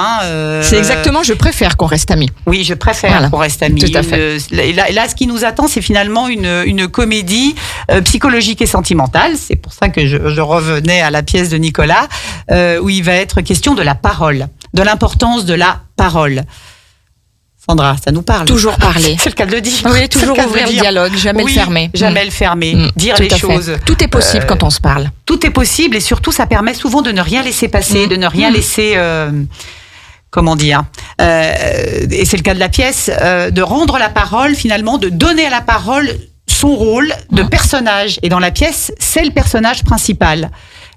C'est exactement, je préfère qu'on reste amis.
Oui, je préfère qu'on reste amis.
Tout à fait.
Là, ce qui nous attend, c'est finalement une comédie psychologique et sentimentale. C'est pour ça que je revenais à la pièce de Nicolas, où il va être question de la parole, de l'importance de la parole. Sandra, ça nous parle.
Toujours parler.
C'est le cas de le dire.
Oui, toujours ouvrir le dialogue, jamais le fermer.
Jamais le fermer. Dire les choses.
Tout est possible quand on se parle.
Tout est possible, et surtout, ça permet souvent de ne rien laisser passer, de ne rien laisser... comment dire, et c'est le cas de la pièce, de rendre la parole, finalement, de donner à la parole son rôle de personnage. Et dans la pièce, c'est le personnage principal.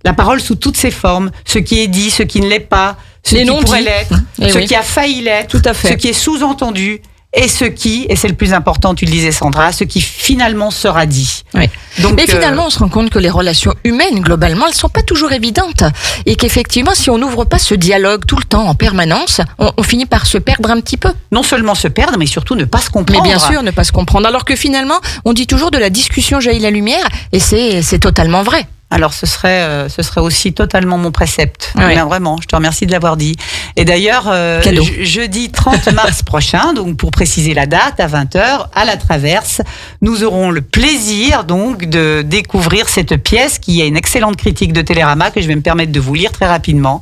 La parole sous toutes ses formes, ce qui est dit, ce qui ne l'est pas, ce
Les
qui
non-dits.
pourrait l'être,
Eh
ce
oui.
qui a failli l'être,
Tout à fait.
ce qui est sous-entendu, et ce qui, et c'est le plus important, tu le disais Sandra, ce qui finalement sera dit.
Oui.
Donc,
Mais finalement, on se rend compte que les relations humaines, globalement, elles sont pas toujours évidentes. Et qu'effectivement, si on n'ouvre pas ce dialogue tout le temps, en permanence, on finit par se perdre un petit peu.
non seulement se perdre, mais surtout ne pas se
Mais
comprendre.
bien sûr, ne pas se comprendre. Alors que finalement, on dit toujours de la discussion jaillit la lumière, et c'est totalement vrai.
Alors ce serait aussi totalement mon précepte.
Ouais.
Bien, vraiment, je te remercie de l'avoir dit. Et d'ailleurs,
Cadeau.
jeudi 30 mars prochain, donc pour préciser la date, à 20h, à la Traverse, nous aurons le plaisir donc de découvrir cette pièce qui a une excellente critique de Télérama que je vais me permettre de vous lire très rapidement,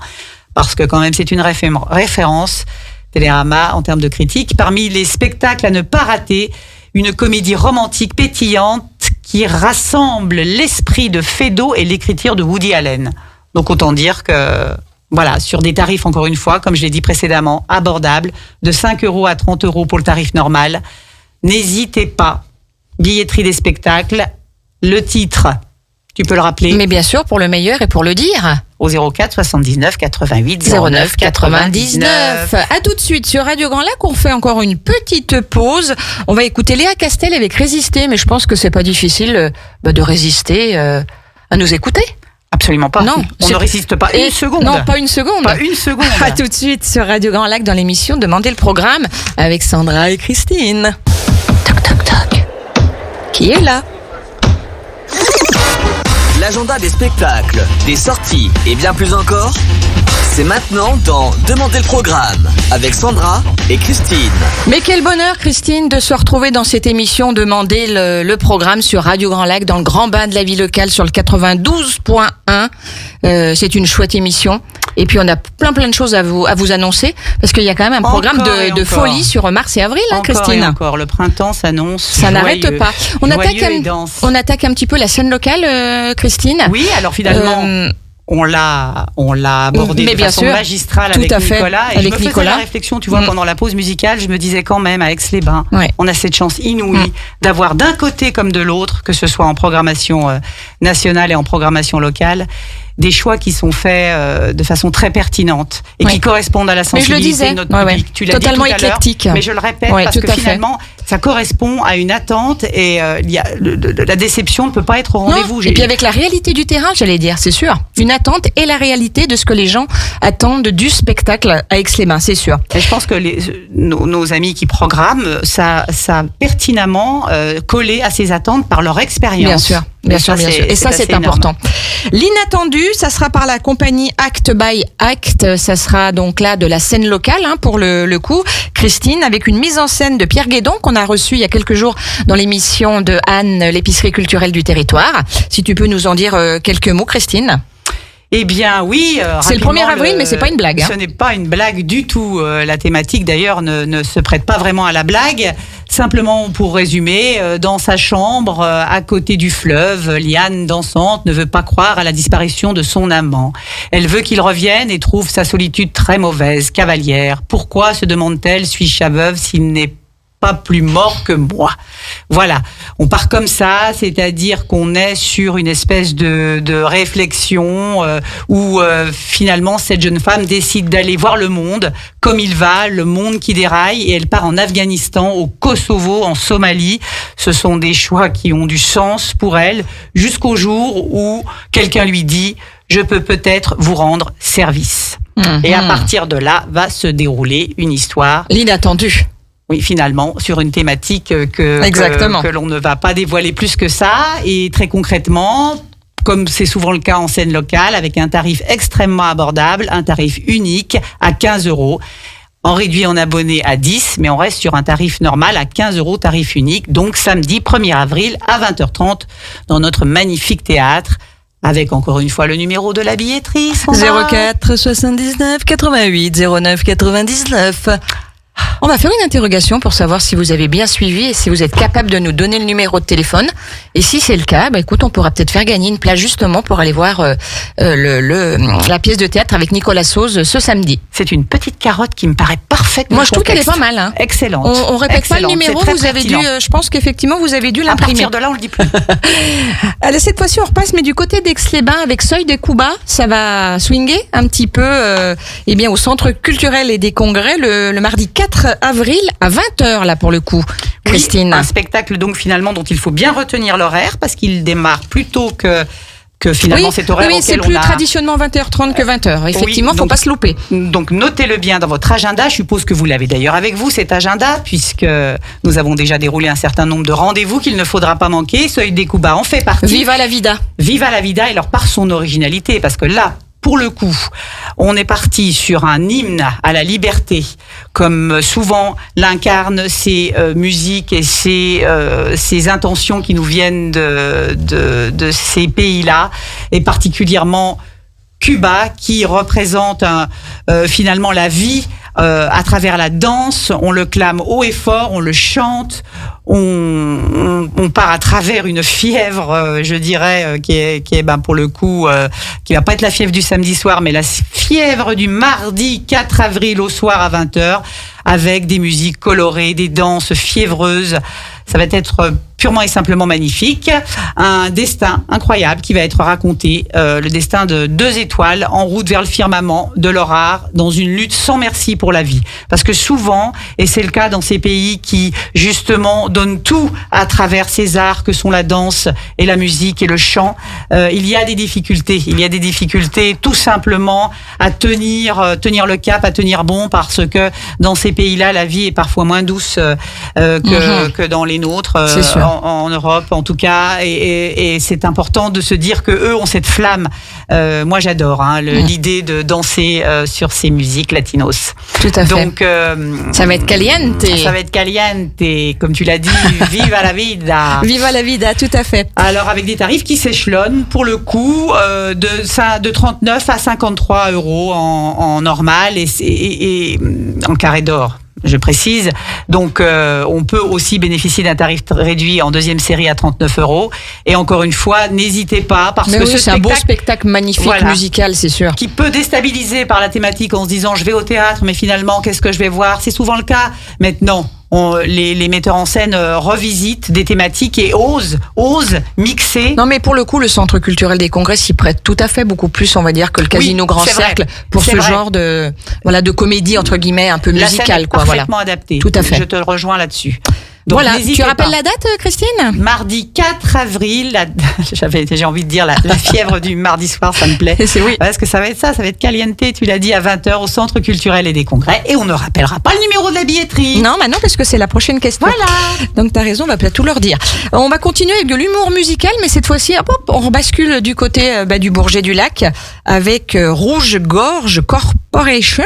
parce que quand même c'est une référence, Télérama, en termes de critique. Parmi les spectacles à ne pas rater, une comédie romantique pétillante qui rassemble l'esprit de Feydeau et l'écriture de Woody Allen. Donc autant dire que, voilà, sur des tarifs, encore une fois, comme je l'ai dit précédemment, abordables, de 5 € à 30 € pour le tarif normal. N'hésitez pas. Billetterie des spectacles, le titre, tu peux le rappeler,
Mais bien sûr, pour le meilleur et pour le dire.
au 04 79 88
09 99. À tout de suite sur Radio Grand Lac. On fait encore une petite pause. On va écouter Léa Castel avec Résister, mais je pense que c'est pas difficile de résister à nous écouter.
Absolument pas.
Non,
On
c'est-
ne résiste pas
Et-
une seconde.
Non, pas une seconde.
Pas une seconde.
À tout de suite sur Radio Grand Lac dans l'émission Demandez le programme avec Sandra et Christine. Toc toc toc. Qui est là?
L'agenda des spectacles, des sorties et bien plus encore, c'est maintenant dans Demandez le programme avec Sandra et Christine.
Mais quel bonheur, Christine, de se retrouver dans cette émission Demandez le programme sur Radio Grand Lac, dans le grand bain de la vie locale sur le 92.1. C'est une chouette émission. Et puis on a plein de choses à vous annoncer, parce qu'il y a quand même un programme
Encore et
de
encore.
folie sur mars et avril, hein,
Encore
Christine.
et encore, le printemps s'annonce.
Ça n'arrête
joyeux.
pas. On
Joyeux et
attaque,
dense.
on attaque un petit peu la scène locale, Christine.
Oui, alors finalement,
Euh,
on l'a abordé
mais
de
bien
façon
sûr,
magistrale
tout
avec
à fait,
Nicolas. Et
avec
je me faisais
Nicolas.
la réflexion, tu vois,
Mm.
pendant la pause musicale, je me disais quand même à Aix-les-Bains,
Ouais.
on a cette chance inouïe d'avoir d'un côté comme de l'autre, que ce soit en programmation nationale et en programmation locale, des choix qui sont faits de façon très pertinente et
Ouais.
qui correspondent à la
Mais je le
sensibilité
disais,
de notre
ouais,
public.
ouais.
Tu l'as
Totalement
dit tout à l'heure,
éclectique.
mais je le répète
Ouais,
parce
tout
que
à fait.
finalement, ça correspond à une attente et la déception ne peut pas être au rendez-vous.
Non. Et puis avec la réalité du terrain, j'allais dire, c'est sûr. Une attente et la réalité de ce que les gens attendent du spectacle à Aix-les-Bains, c'est sûr.
Et je pense que nos amis qui programment, ça a pertinemment collé à ces attentes par leur expérience.
Bien sûr, bien sûr, bien sûr. Et ça, c'est important. L'inattendu, ça sera par la compagnie Act by Act. Ça sera donc là de la scène locale, hein, pour le coup. Christine, avec une mise en scène de Pierre Guédon qu'on a reçu il y a quelques jours dans l'émission de Anne, l'épicerie culturelle du territoire. Si tu peux nous en dire quelques mots, Christine.
Eh bien, oui.
C'est le 1er avril, mais c'est pas une blague, hein.
Ce n'est pas une blague du tout. La thématique, d'ailleurs, ne se prête pas vraiment à la blague. Simplement, pour résumer, dans sa chambre, à côté du fleuve, Liane, dansante, ne veut pas croire à la disparition de son amant. Elle veut qu'il revienne et trouve sa solitude très mauvaise. Cavalière, pourquoi, se demande-t-elle, suis-je veuve s'il n'est pas plus mort que moi. Voilà, on part comme ça, c'est-à-dire qu'on est sur une espèce de réflexion où finalement cette jeune femme décide d'aller voir le monde comme il va, le monde qui déraille, et elle part en Afghanistan, au Kosovo, en Somalie. Ce sont des choix qui ont du sens pour elle, jusqu'au jour où quelqu'un lui dit « Je peux peut-être vous rendre service ». Et à partir de là va se dérouler une histoire.
L'inattendu.
Oui, finalement, sur une thématique
Exactement.
que l'on ne va pas dévoiler plus que ça. Et très concrètement, comme c'est souvent le cas en scène locale, avec un tarif extrêmement abordable, un tarif unique à 15 €. En réduit en abonnés à 10, mais on reste sur un tarif normal à 15 €, tarif unique. Donc samedi 1er avril à 20h30 dans notre magnifique théâtre. Avec encore une fois le numéro de la billetterie. Sandra.
04 79 88 09 99. On va faire une interrogation pour savoir si vous avez bien suivi et si vous êtes capable de nous donner le numéro de téléphone. Et si c'est le cas, écoute, on pourra peut-être faire gagner une place justement pour aller voir la pièce de théâtre avec Nicolas Sauze ce samedi.
C'est une petite carotte qui me paraît parfaite.
Moi, je trouve qu'elle est pas mal. Hein.
Excellente.
On répète pas le
Excellente.
numéro,
C'est très
vous avez dû,
pertinent.
je pense qu'effectivement, vous avez dû
À
l'imprimer.
partir de là, on le dit plus.
Alors, cette fois-ci, on repasse, mais du côté d'Aix-les-Bains avec Seuil des Coups Bas, ça va swinger un petit peu eh bien, au Centre culturel et des congrès le mardi 4 avril à 20h, là, pour le coup, Christine.
Oui, un spectacle donc finalement dont il faut bien retenir l'horaire parce qu'il démarre plus tôt que finalement cet horaire
oui, c'est
auquel
plus
on a...
traditionnellement 20h30 que 20h. Effectivement,
Oui,
faut pas se louper.
Donc notez-le bien dans votre agenda. Je suppose que vous l'avez d'ailleurs avec vous, cet agenda, puisque nous avons déjà déroulé un certain nombre de rendez-vous qu'il ne faudra pas manquer. Seuil des Coups Bas en fait partie.
Viva la vida.
Viva la vida, et alors par son originalité, parce que là, pour le coup, on est parti sur un hymne à la liberté, comme souvent l'incarnent ces musiques et ces intentions qui nous viennent de ces pays-là, et particulièrement Cuba, qui représente finalement la vie à travers la danse. On le clame haut et fort, on le chante, on part à travers une fièvre, je dirais, qui est pour le coup, qui va pas être la fièvre du samedi soir, mais la fièvre du mardi 4 avril au soir à 20h, avec des musiques colorées, des danses fiévreuses. Ça va être purement et simplement magnifique. Un destin incroyable qui va être raconté, le destin de 2 étoiles en route vers le firmament de leur art, dans une lutte sans merci pour la vie. Parce que souvent, et c'est le cas dans ces pays qui justement donnent tout à travers ces arts que sont la danse et la musique et le chant, il y a des difficultés. Il y a des difficultés tout simplement à tenir le cap, à tenir bon, parce que dans ces pays-là, la vie est parfois moins douce que dans les nôtres, en Europe en tout cas, et c'est important de se dire que eux ont cette flamme. Moi j'adore l'idée de danser sur ces musiques latinos.
Tout à fait.
Donc
ça va être caliente.
Ça va être caliente, comme tu l'as dit. Viva la vida.
Viva la vida, tout à fait.
Alors avec des tarifs qui s'échelonnent pour le coup de 39 à 53 euros en normal et en carré d'or. Je précise. Donc, on peut aussi bénéficier d'un tarif réduit en deuxième série à 39 euros. Et encore une fois, n'hésitez pas, parce que
c'est un beau spectacle magnifique, voilà, musical, c'est sûr.
Qui peut déstabiliser par la thématique en se disant je vais au théâtre, mais finalement, qu'est-ce que je vais voir? C'est souvent le cas maintenant. Les metteurs en scène revisitent des thématiques et osent mixer.
Non, mais pour le coup, le Centre culturel des congrès s'y prête tout à fait beaucoup plus, on va dire, que le Casino Grand Cercle pour ce genre de comédie entre guillemets un peu musicale, quoi.
Parfaitement adapté.
Tout à fait.
Je te rejoins là-dessus. Donc,
voilà, tu rappelles la date, Christine?
Mardi 4 avril, j'ai envie de dire la fièvre du mardi soir, ça me plaît.
C'est oui.
Parce que ça va être caliente, tu l'as dit, à 20h au Centre culturel et des congrès. Et on ne rappellera pas le numéro de la billetterie.
Non, non, parce que c'est la prochaine question.
Voilà.
Donc t'as raison, on va peut-être tout leur dire. On va continuer avec de l'humour musical, mais cette fois-ci, on rebascule du côté du Bourget du Lac avec Rouge Gorge Corporation.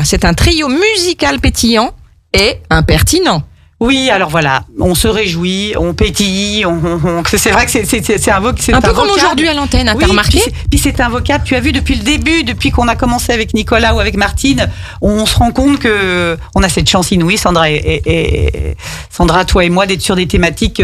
C'est un trio musical pétillant et impertinent.
Oui, alors voilà, on se réjouit, on pétille, c'est vrai que c'est un vocable.
Un peu comme aujourd'hui à l'antenne, t'as remarqué?
Puis c'est un vocable, tu as vu depuis le début, depuis qu'on a commencé avec Nicolas ou avec Martine, on se rend compte que on a cette chance inouïe, Sandra et Sandra, toi et moi, d'être sur des thématiques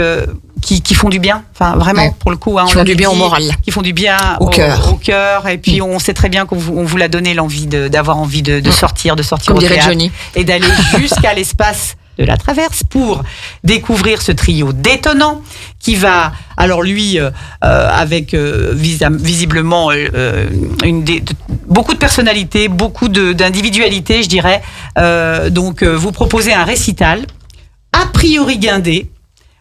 qui font du bien, enfin vraiment, ouais, pour le coup.
Qui font du bien au moral.
Qui font du bien
au cœur.
Et puis on sait très bien qu'on vous l'a donné l'envie d'avoir envie de sortir
comme
au
dirait
théâtre.
Johnny.
Et d'aller jusqu'à l'espace de la Traverse pour découvrir ce trio détonnant qui va, alors lui, avec visiblement beaucoup de personnalité, beaucoup d'individualité, je dirais, donc vous proposer un récital a priori guindé,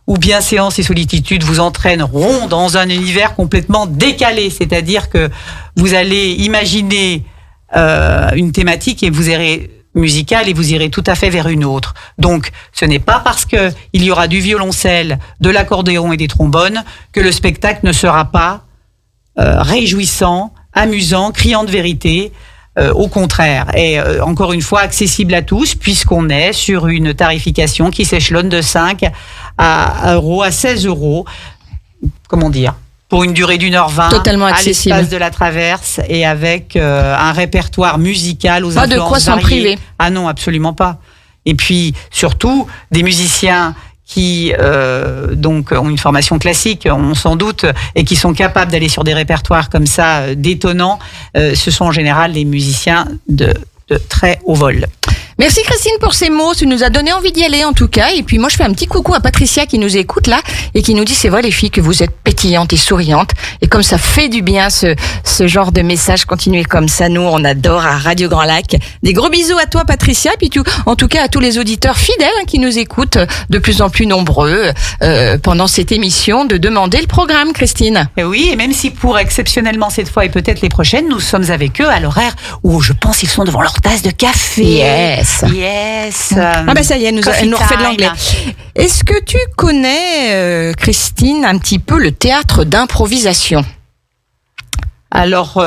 ou bien Séance et Solitude vous entraîneront dans un univers complètement décalé, c'est-à-dire que vous allez imaginer une thématique et vous irez musicale et vous irez tout à fait vers une autre. Donc, ce n'est pas parce que il y aura du violoncelle, de l'accordéon et des trombones que le spectacle ne sera pas réjouissant, amusant, criant de vérité. Au contraire, et encore une fois accessible à tous, puisqu'on est sur une tarification qui s'échelonne de 5 euros à 16 euros. Comment dire ? Pour une durée d'1h20,
totalement accessible,
à l'espace de la Traverse, et avec un répertoire musical aux
influences variées. Pas de quoi s'en priver.
Ah non, absolument pas. Et puis surtout des musiciens qui donc ont une formation classique, on s'en doute, et qui sont capables d'aller sur des répertoires comme ça détonnants. Ce sont en général des musiciens de très haut vol.
Merci Christine pour ces mots, tu nous as donné envie d'y aller en tout cas. Et puis moi je fais un petit coucou à Patricia qui nous écoute là et qui nous dit c'est vrai les filles que vous êtes pétillantes et souriantes. Et comme ça fait du bien ce genre de message, continuez comme ça, nous on adore à Radio Grand Lac. Des gros bisous à toi Patricia, puis en tout cas à tous les auditeurs fidèles qui nous écoutent de plus en plus nombreux pendant cette émission de demander le programme Christine.
Et oui, et même si pour exceptionnellement cette fois et peut-être les prochaines, nous sommes avec eux à l'horaire où je pense ils sont devant leur tasse de café. Yes.
Ah bah ça y est, elle nous refait de l'anglais. Est-ce que tu connais, Christine, un petit peu le théâtre d'improvisation ?
Alors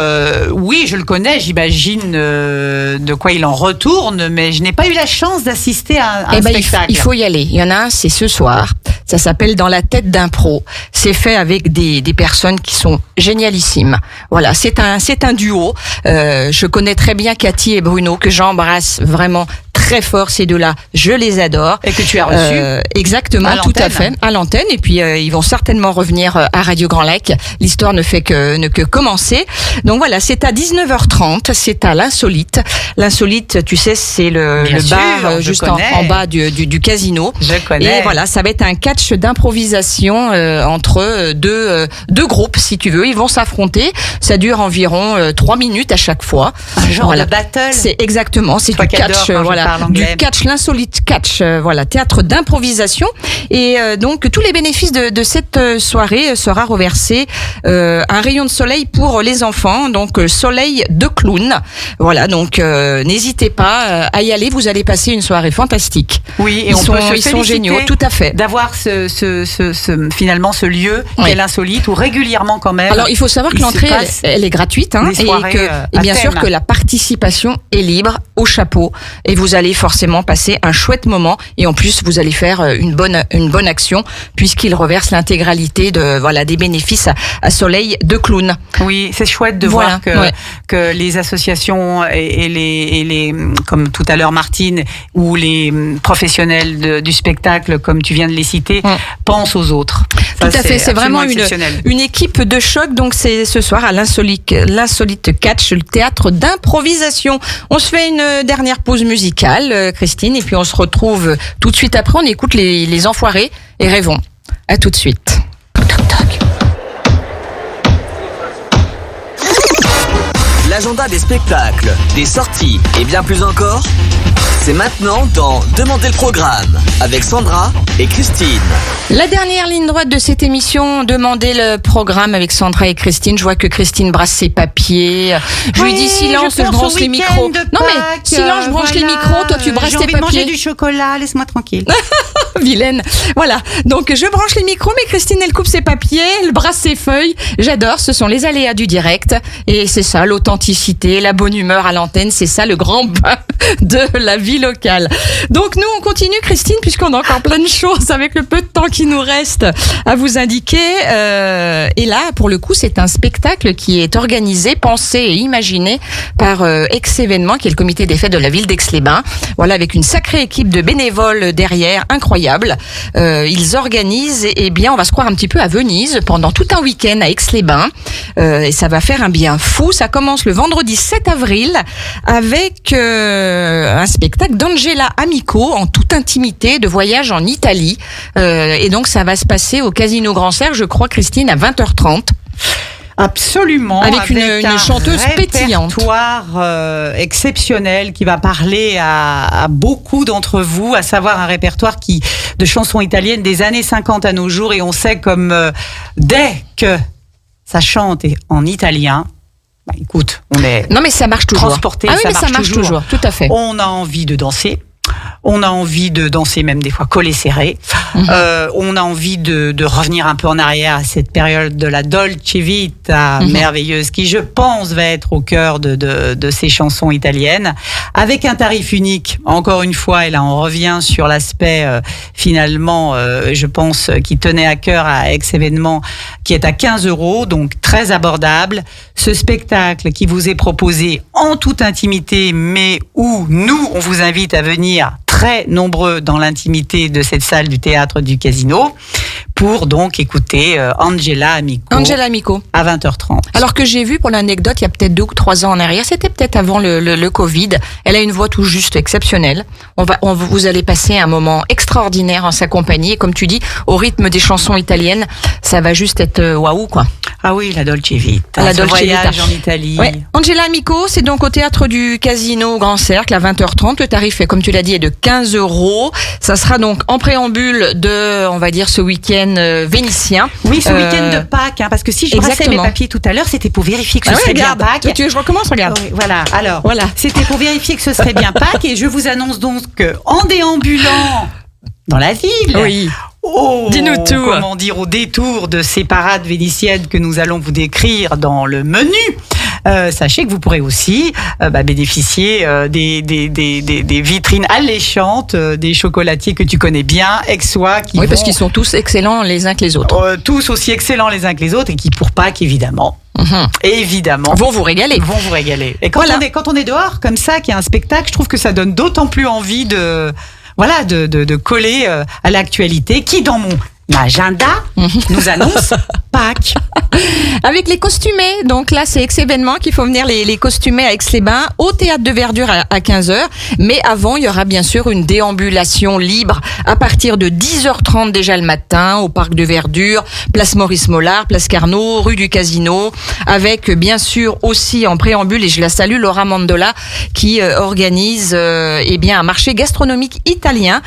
oui, je le connais, j'imagine de quoi il en retourne, mais je n'ai pas eu la chance d'assister à un spectacle.
Il faut y aller. Il y en a un, c'est ce soir. Ça s'appelle Dans la tête d'impro. C'est fait avec des personnes qui sont génialissimes. Voilà, c'est un duo. Je connais très bien Cathy et Bruno, que j'embrasse vraiment très fort, ces deux-là. Je les adore.
Et que tu as reçu.
Exactement, tout à fait, à l'antenne. Et puis, ils vont certainement revenir à Radio Grand Lac. L'histoire ne fait que commencer. Donc voilà, c'est à 19h30. C'est à l'Insolite. L'Insolite, tu sais, c'est le bar juste en bas du casino.
Je connais.
Et voilà, ça va être un catch d'improvisation entre deux groupes, si tu veux. Ils vont s'affronter. Ça dure environ 3 minutes à chaque fois.
Un genre de battle.
C'est exactement, c'est du catch, du catch, l'insolite catch, théâtre d'improvisation. Et donc tous les bénéfices de cette soirée sera reversé un rayon de soleil pour les enfants, donc soleil de clown. Voilà, donc n'hésitez pas à y aller, vous allez passer une soirée fantastique.
Oui, et ils sont géniaux, tout à fait. D'avoir finalement ce lieu qui est l'insolite où régulièrement quand même.
Alors il faut savoir que l'entrée elle est gratuite et bien sûr que la participation est libre au chapeau et vous allez forcément passer un chouette moment et en plus vous allez faire une bonne action puisqu'il reverse l'intégralité des bénéfices à soleil de clown.
Oui, c'est chouette de voir que les associations et les comme tout à l'heure Martine ou les professionnels du spectacle comme tu viens de les citer pensent aux autres.
Tout à fait, c'est vraiment une équipe de choc. Donc c'est ce soir à l'Insolite Catch, le théâtre d'improvisation. On se fait une dernière pause musicale, Christine, et puis on se retrouve tout de suite après. On écoute les Enfoirés et Rêvons. À tout de suite. Toc, toc.
L'agenda des spectacles, des sorties et bien plus encore, c'est maintenant dans Demandez le programme avec Sandra et Christine.
La dernière ligne droite de cette émission, Demandez le programme avec Sandra et Christine. Je vois que Christine brasse ses papiers. Je lui dis silence, je branche les micros. Non mais silence, je branche les micros, toi tu brasses tes papiers.
J'ai envie de manger du chocolat, laisse-moi tranquille.
Vilaine. Voilà. Donc je branche les micros, mais Christine elle coupe ses papiers, elle brasse ses feuilles. J'adore, ce sont les aléas du direct. Et c'est ça, l'authenticité, la bonne humeur à l'antenne, c'est ça le grand bain de la vie locale. Donc nous on continue Christine, puisqu'on a encore plein de choses avec le peu de temps qui nous reste à vous indiquer. Et là, pour le coup, c'est un spectacle qui est organisé, pensé et imaginé par Ex-Événements, qui est le comité des fêtes de la ville d'Aix-les-Bains. Voilà, avec une sacrée équipe de bénévoles derrière, incroyable. Ils organisent, et bien, on va se croire un petit peu à Venise pendant tout un week-end à Aix-les-Bains. Et ça va faire un bien fou. Ça commence le vendredi 7 avril avec un spectacle d'Angela Amico en toute intimité de voyage en Italie. Et donc, ça va se passer au Casino Grand Cerf, je crois, Christine, à 20h30.
Absolument.
Avec une chanteuse pétillante.
Un répertoire exceptionnel qui va parler à beaucoup d'entre vous, à savoir un répertoire de chansons italiennes des années 50 à nos jours. Et on sait comme dès que ça chante en italien, écoute, on est
non mais ça marche toujours.
Transporté,
ça marche toujours, tout à fait.
On a envie de danser. On a envie de danser même des fois collé serré. On a envie de revenir un peu en arrière à cette période de la Dolce Vita merveilleuse qui, je pense, va être au cœur de ces chansons italiennes. Avec un tarif unique, encore une fois, et là on revient sur l'aspect finalement, je pense, qui tenait à cœur à Ex-Événements, qui est à 15 €, donc très abordable. Ce spectacle qui vous est proposé en toute intimité, mais où nous, on vous invite à venir très nombreux dans l'intimité de cette salle du théâtre du Casino pour donc écouter Angela Amico à 20h30.
Alors que j'ai vu, pour l'anecdote, il y a peut-être 2 ou 3 ans en arrière, c'était peut-être avant le Covid, elle a une voix tout juste exceptionnelle. Vous allez passer un moment extraordinaire en sa compagnie, et comme tu dis, au rythme des chansons italiennes, ça va juste être waouh, quoi.
Ah oui, la Dolce Vita.
La Dolce
voyage
Vita
en Italie.
Ouais. Angela Amico, c'est donc au théâtre du Casino Grand Cercle à 20h30. Le tarif, comme tu l'as dit, est de 15 €. Ça sera donc en préambule de, on va dire, ce week-end vénitien.
Oui, ce week-end de Pâques, parce que si je brassais mes papiers tout à l'heure, c'était pour vérifier que ce serait bien Pâques.
Tu veux que je recommence, regarde.
Oui, voilà. Alors, c'était pour vérifier que ce serait bien Pâques, et je vous annonce donc qu'en déambulant dans la ville,
dis-nous tout.
Comment dire, au détour de ces parades vénitiennes que nous allons vous décrire dans le menu, sachez que vous pourrez aussi bénéficier des vitrines alléchantes des chocolatiers que tu connais bien, Aixois.
Parce qu'ils sont tous excellents les uns que les autres.
Tous aussi excellents les uns que les autres, et qui pour Pâques, évidemment,
vont vous régaler.
Et quand on est dehors comme ça, qu'il y a un spectacle, je trouve que ça donne d'autant plus envie de coller à l'actualité, qui dans mon agenda nous annonce Pâques.
Avec les costumés, donc là c'est ex-événement qu'il faut venir les costumés à Aix-les-Bains au théâtre de Verdure à 15h, mais avant il y aura bien sûr une déambulation libre à partir de 10h30 déjà le matin au parc de Verdure, place Maurice Mollard, place Carnot, rue du Casino, avec bien sûr aussi en préambule, et je la salue, Laura Mandola qui organise un marché gastronomique italien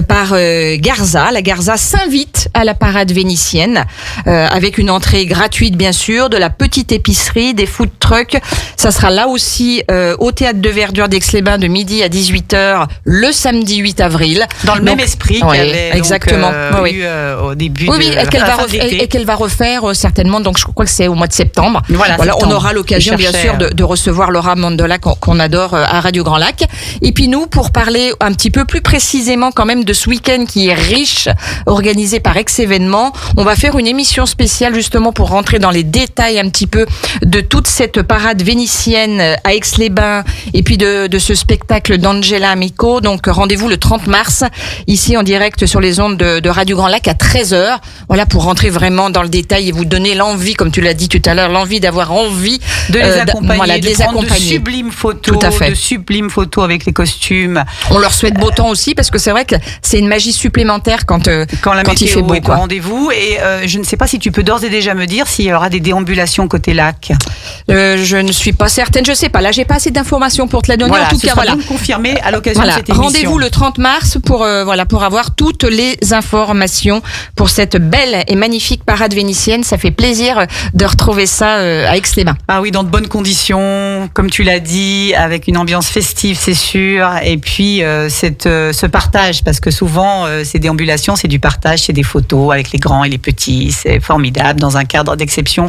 par Garza. La Garza s'invite à la parade vénitienne avec une entrée gratuite bien sûr, de la petite épicerie, des food trucks. Ça sera là aussi au théâtre de Verdure d'Aix-les-Bains de midi à 18h le samedi 8 avril.
Dans le même esprit qu'il y avait
exactement.
eu au début
et qu'elle va refaire certainement, donc je crois que c'est au mois de septembre. Voilà, on aura l'occasion bien sûr de recevoir Laura Mandola qu'on adore à Radio Grand Lac. Et puis nous, pour parler un petit peu plus précisément quand même de ce week-end qui est riche, organisé par Ex-Événement, on va faire une émission spéciale justement pour rentrer dans les détails un petit peu de toute cette parade vénitienne à Aix-les-Bains et puis de ce spectacle d'Angela Amico. Donc rendez-vous le 30 mars ici en direct sur les ondes de Radio Grand Lac à 13h. Voilà, pour rentrer vraiment dans le détail et vous donner l'envie, comme tu l'as dit tout à l'heure, l'envie d'avoir envie
de les accompagner,
de les accompagner.
De sublimes photos,
tout à fait.
De sublimes photos avec les costumes.
On leur souhaite beau temps aussi parce que c'est vrai que c'est une magie supplémentaire quand il fait beau.
Rendez-vous, et je ne sais pas si tu peux d'ores et déjà me dire s'il y aura des déambulations côté lac.
Je ne suis pas certaine, je sais pas. Là, j'ai pas assez d'informations pour te la donner.
Voilà,
en tout cas,
donc confirmé à l'occasion de cette émission.
Rendez-vous le 30 mars pour avoir toutes les informations pour cette belle et magnifique parade vénitienne. Ça fait plaisir de retrouver ça à Aix-les-Bains.
Ah oui, dans de bonnes conditions, comme tu l'as dit, avec une ambiance festive, c'est sûr. Et puis ce partage, parce que souvent ces déambulations, c'est du partage, c'est des photos avec les grands et les petits. C'est formidable dans un cadre d'exception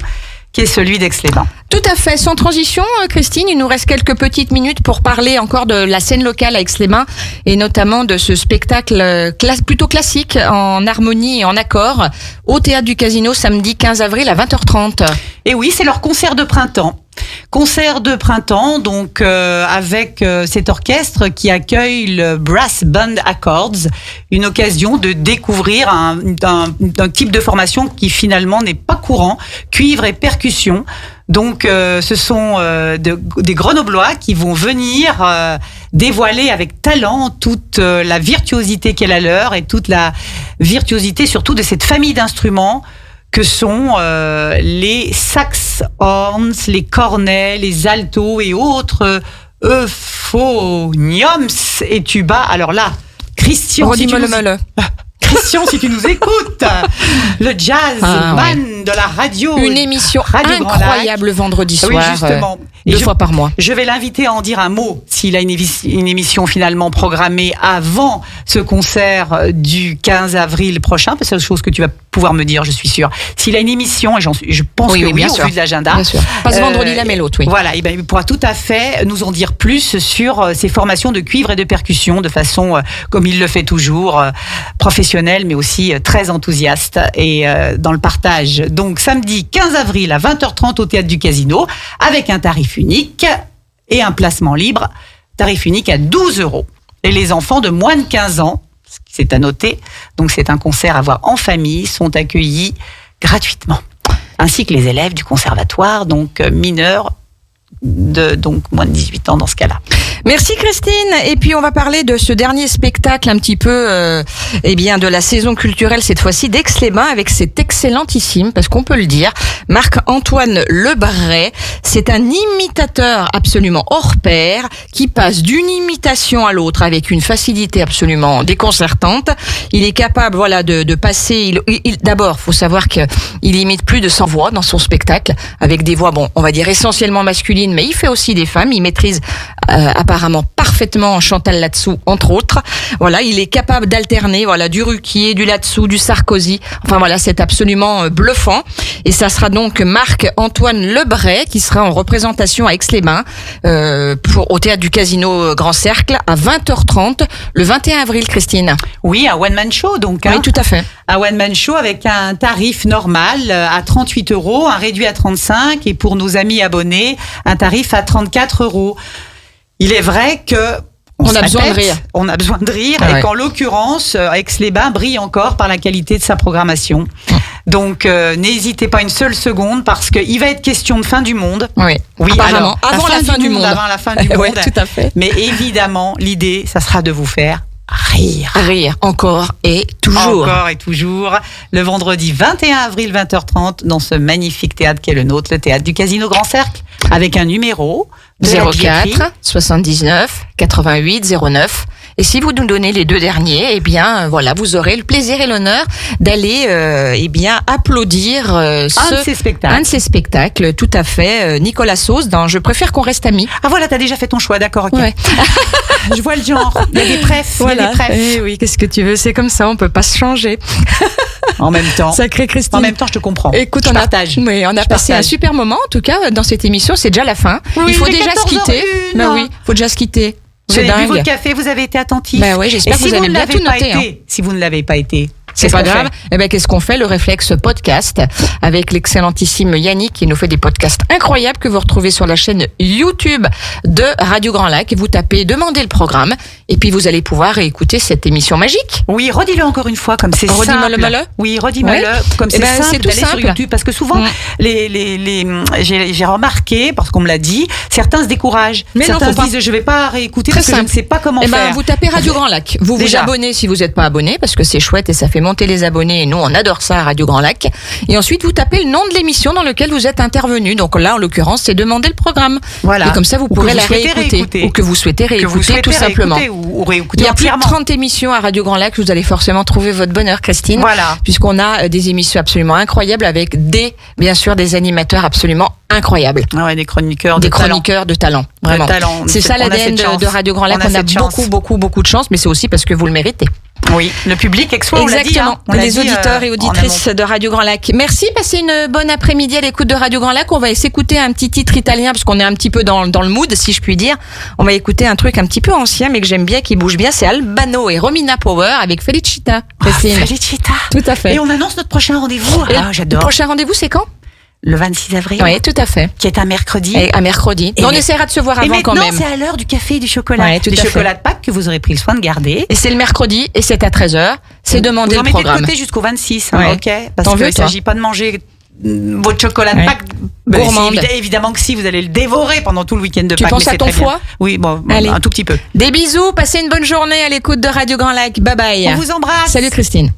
qui est celui d'Aix-les-Bains.
Tout à fait. Sans transition, Christine, il nous reste quelques petites minutes pour parler encore de la scène locale à Aix-les-Bains et notamment de ce spectacle plutôt classique en harmonie et en accord au théâtre du Casino samedi 15 avril à 20h30.
Et oui, c'est leur concert de printemps. Concert de printemps, donc avec cet orchestre qui accueille le Brass Band Accords, une occasion de découvrir un type de formation qui finalement n'est pas courant, cuivre et percussion. Donc ce sont des Grenoblois qui vont venir dévoiler avec talent toute la virtuosité qu'est la leur et toute la virtuosité surtout de cette famille d'instruments que sont les sax horns, les cornets, les altos et autres euphoniums et tuba. Alors là, Christian, si tu nous écoutes, le jazz man de la radio.
Une émission incroyable vendredi soir.
Oui, justement.
2 fois par mois.
Je vais l'inviter à en dire un mot s'il a une émission finalement programmée avant ce concert du 15 avril prochain, parce que c'est une chose que tu vas pouvoir me dire, je suis sûre. S'il a une émission, et je pense que oui, au vu de l'agenda.
Bien sûr. Pas ce vendredi-là, mais l'autre, oui.
Voilà, et ben, il pourra tout à fait nous en dire plus sur ses formations de cuivre et de percussion de façon, comme il le fait toujours, professionnelle, mais aussi très enthousiaste et dans le partage. Donc, samedi 15 avril à 20h30 au Théâtre du Casino, avec un tarif unique et un placement libre. Tarif unique à 12 €. Et les enfants de moins de 15 ans, c'est à noter, donc c'est un concert à voir en famille, sont accueillis gratuitement. Ainsi que les élèves du conservatoire, donc mineurs, donc moins de 18 ans dans ce cas-là.
Merci Christine. Et puis on va parler de ce dernier spectacle un petit peu, de la saison culturelle cette fois-ci d'Aix-les-Bains avec cet excellentissime, parce qu'on peut le dire, Marc-Antoine Lebray. C'est un imitateur absolument hors pair qui passe d'une imitation à l'autre avec une facilité absolument déconcertante. Il est capable, de passer. D'abord, faut savoir qu'il imite plus de 100 voix dans son spectacle avec des voix, on va dire essentiellement masculines, mais il fait aussi des femmes. Il maîtrise apparemment parfaitement Chantal Latsou, entre autres. Voilà, il est capable d'alterner, du Ruquier, du Latsou, du Sarkozy. Enfin c'est absolument bluffant. Et ça sera donc Marc-Antoine Lebray qui sera en représentation à Aix-les-Bains au théâtre du Casino Grand Cercle à 20h30 le 21 avril, Christine.
Oui, un one-man show donc.
Oui, tout à fait.
Un one-man show avec un tarif normal à 38 €, un réduit à 35 et pour nos amis abonnés, un tarif à 34 €. Il est vrai que
on a besoin de rire.
On a besoin de rire
Ah ouais.
et qu'en l'occurrence, Aix-les-Bains brille encore par la qualité de sa programmation. Donc n'hésitez pas une seule seconde parce qu'il va être question de fin du monde.
Oui, apparemment.
Alors,
avant la fin du monde.
Avant la fin du monde.
Oui, tout à fait.
Mais évidemment, l'idée, ça sera de vous faire rire.
Rire, encore et toujours.
Encore et toujours. Le vendredi 21 avril, 20h30, dans ce magnifique théâtre qu'est le nôtre, le théâtre du Casino Grand Cercle, avec un numéro de la billetterie.
04 79 88 09. Et si vous nous donnez les deux derniers, vous aurez le plaisir et l'honneur d'aller, applaudir
un de ces spectacles.
tout à fait. Nicolas Sauce dans Je préfère qu'on reste amis.
Ah voilà, t'as déjà fait ton choix, d'accord, ok.
Ouais.
Je vois le genre. Il y a des prefs. Il y a des prefs.
Eh oui, qu'est-ce que tu veux, c'est comme ça, on peut pas se changer.
En même temps.
Sacré Christine.
En même temps, je te comprends.
Écoute,
je
on
partage.
a passé un super moment, en tout cas, dans cette émission. C'est déjà la fin.
Oui,
il faut
il est
déjà se quitter.
14h01.
Oui, faut déjà se quitter.
Vous
C'est
avez bu
dingue.
votre café, vous avez été attentif.
Oui, j'espère
Et
que vous avez bien tout noté.
Si vous ne l'avez pas été,
C'est pas grave. Qu'est-ce qu'on fait? Le réflexe podcast avec l'excellentissime Yannick qui nous fait des podcasts incroyables que vous retrouvez sur la chaîne YouTube de Radio Grand Lac. Vous tapez Demandez le programme et puis vous allez pouvoir écouter cette émission magique.
Oui, redis-le encore une fois comme c'est simple.
Redis-moi-le.
Oui, redis-moi-le comme c'est simple
c'est tout
d'aller sur
simple.
YouTube parce que souvent j'ai remarqué parce qu'on me l'a dit, certains se découragent.
Mais non,
certains
faut
se disent je vais pas réécouter
Très
parce que je
simple.
ne sais pas comment faire.
Vous tapez Radio Grand Lac. Vous
Déjà.
vous abonnez si vous n'êtes pas abonné parce que c'est chouette et ça fait monter les abonnés et nous on adore ça à Radio Grand Lac. Et ensuite vous tapez le nom de l'émission dans lequel vous êtes intervenu. Donc là en l'occurrence c'est Demander le programme.
Voilà.
Et comme ça vous
Ou que
pourrez
vous
la
souhaitez
réécouter ou que vous souhaitez réécouter tout simplement.
ou
Il
réécouter
y a plus de
entièrement.
30 émissions à Radio Grand Lac, vous allez forcément trouver votre bonheur, Christine.
Voilà.
Puisqu'on a des émissions absolument incroyables avec bien sûr, des animateurs absolument incroyables.
Ah ouais, des chroniqueurs
Des
de talent.
chroniqueurs de talent. Vraiment.
De talent.
C'est ça
On a
l'ADN
cette chance.
de Radio Grand Lac. On a
cette chance.
beaucoup de chance, mais c'est aussi parce que vous le méritez.
Oui, le public exçoit, on l'a dit.
Exactement.
On l'a
Les
dit,
auditeurs et
en
auditrices de Radio Grand Lac. Merci, passez une bonne après-midi à l'écoute de Radio Grand Lac. On va s'écouter un petit titre italien parce qu'on est un petit peu dans le mood, si je puis dire. On va écouter un truc un petit peu ancien, mais que j'aime bien, qui bouge bien. C'est Albano et Romina Power avec Felicita. Christine.
Felicita.
Tout à fait.
Et on annonce notre prochain rendez-vous.
Et
Ah,
Le
j'adore.
prochain rendez-vous, c'est quand?
Le 26 avril.
Oui, tout à fait.
Qui est un mercredi.
Et à mercredi.
Et
On
mais-
essaiera de se voir
Et
avant quand
maintenant,
même.
c'est à l'heure du café et du chocolat.
Ouais, tout
du
à fait.
chocolat de Pâques que vous aurez pris le soin de garder.
Et c'est le mercredi et c'est à 13h. C'est demander
vous en
le
mettez de
programme.
côté jusqu'au 26,
Ouais.
ok? Parce
T'en
qu'il
veux,
ne
toi
s'agit pas de manger votre chocolat de
Ouais.
Pâques.
Gourmande.
Évidemment que si, vous allez le dévorer pendant tout le week-end de
Tu
Pâques.
penses
mais
à
c'est
ton
très bien.
foie?
Oui, bon,
Allez.
un tout petit peu.
Des bisous, passez une bonne journée à l'écoute de Radio Grand Lac. Bye bye.
On vous embrasse.
Salut Christine.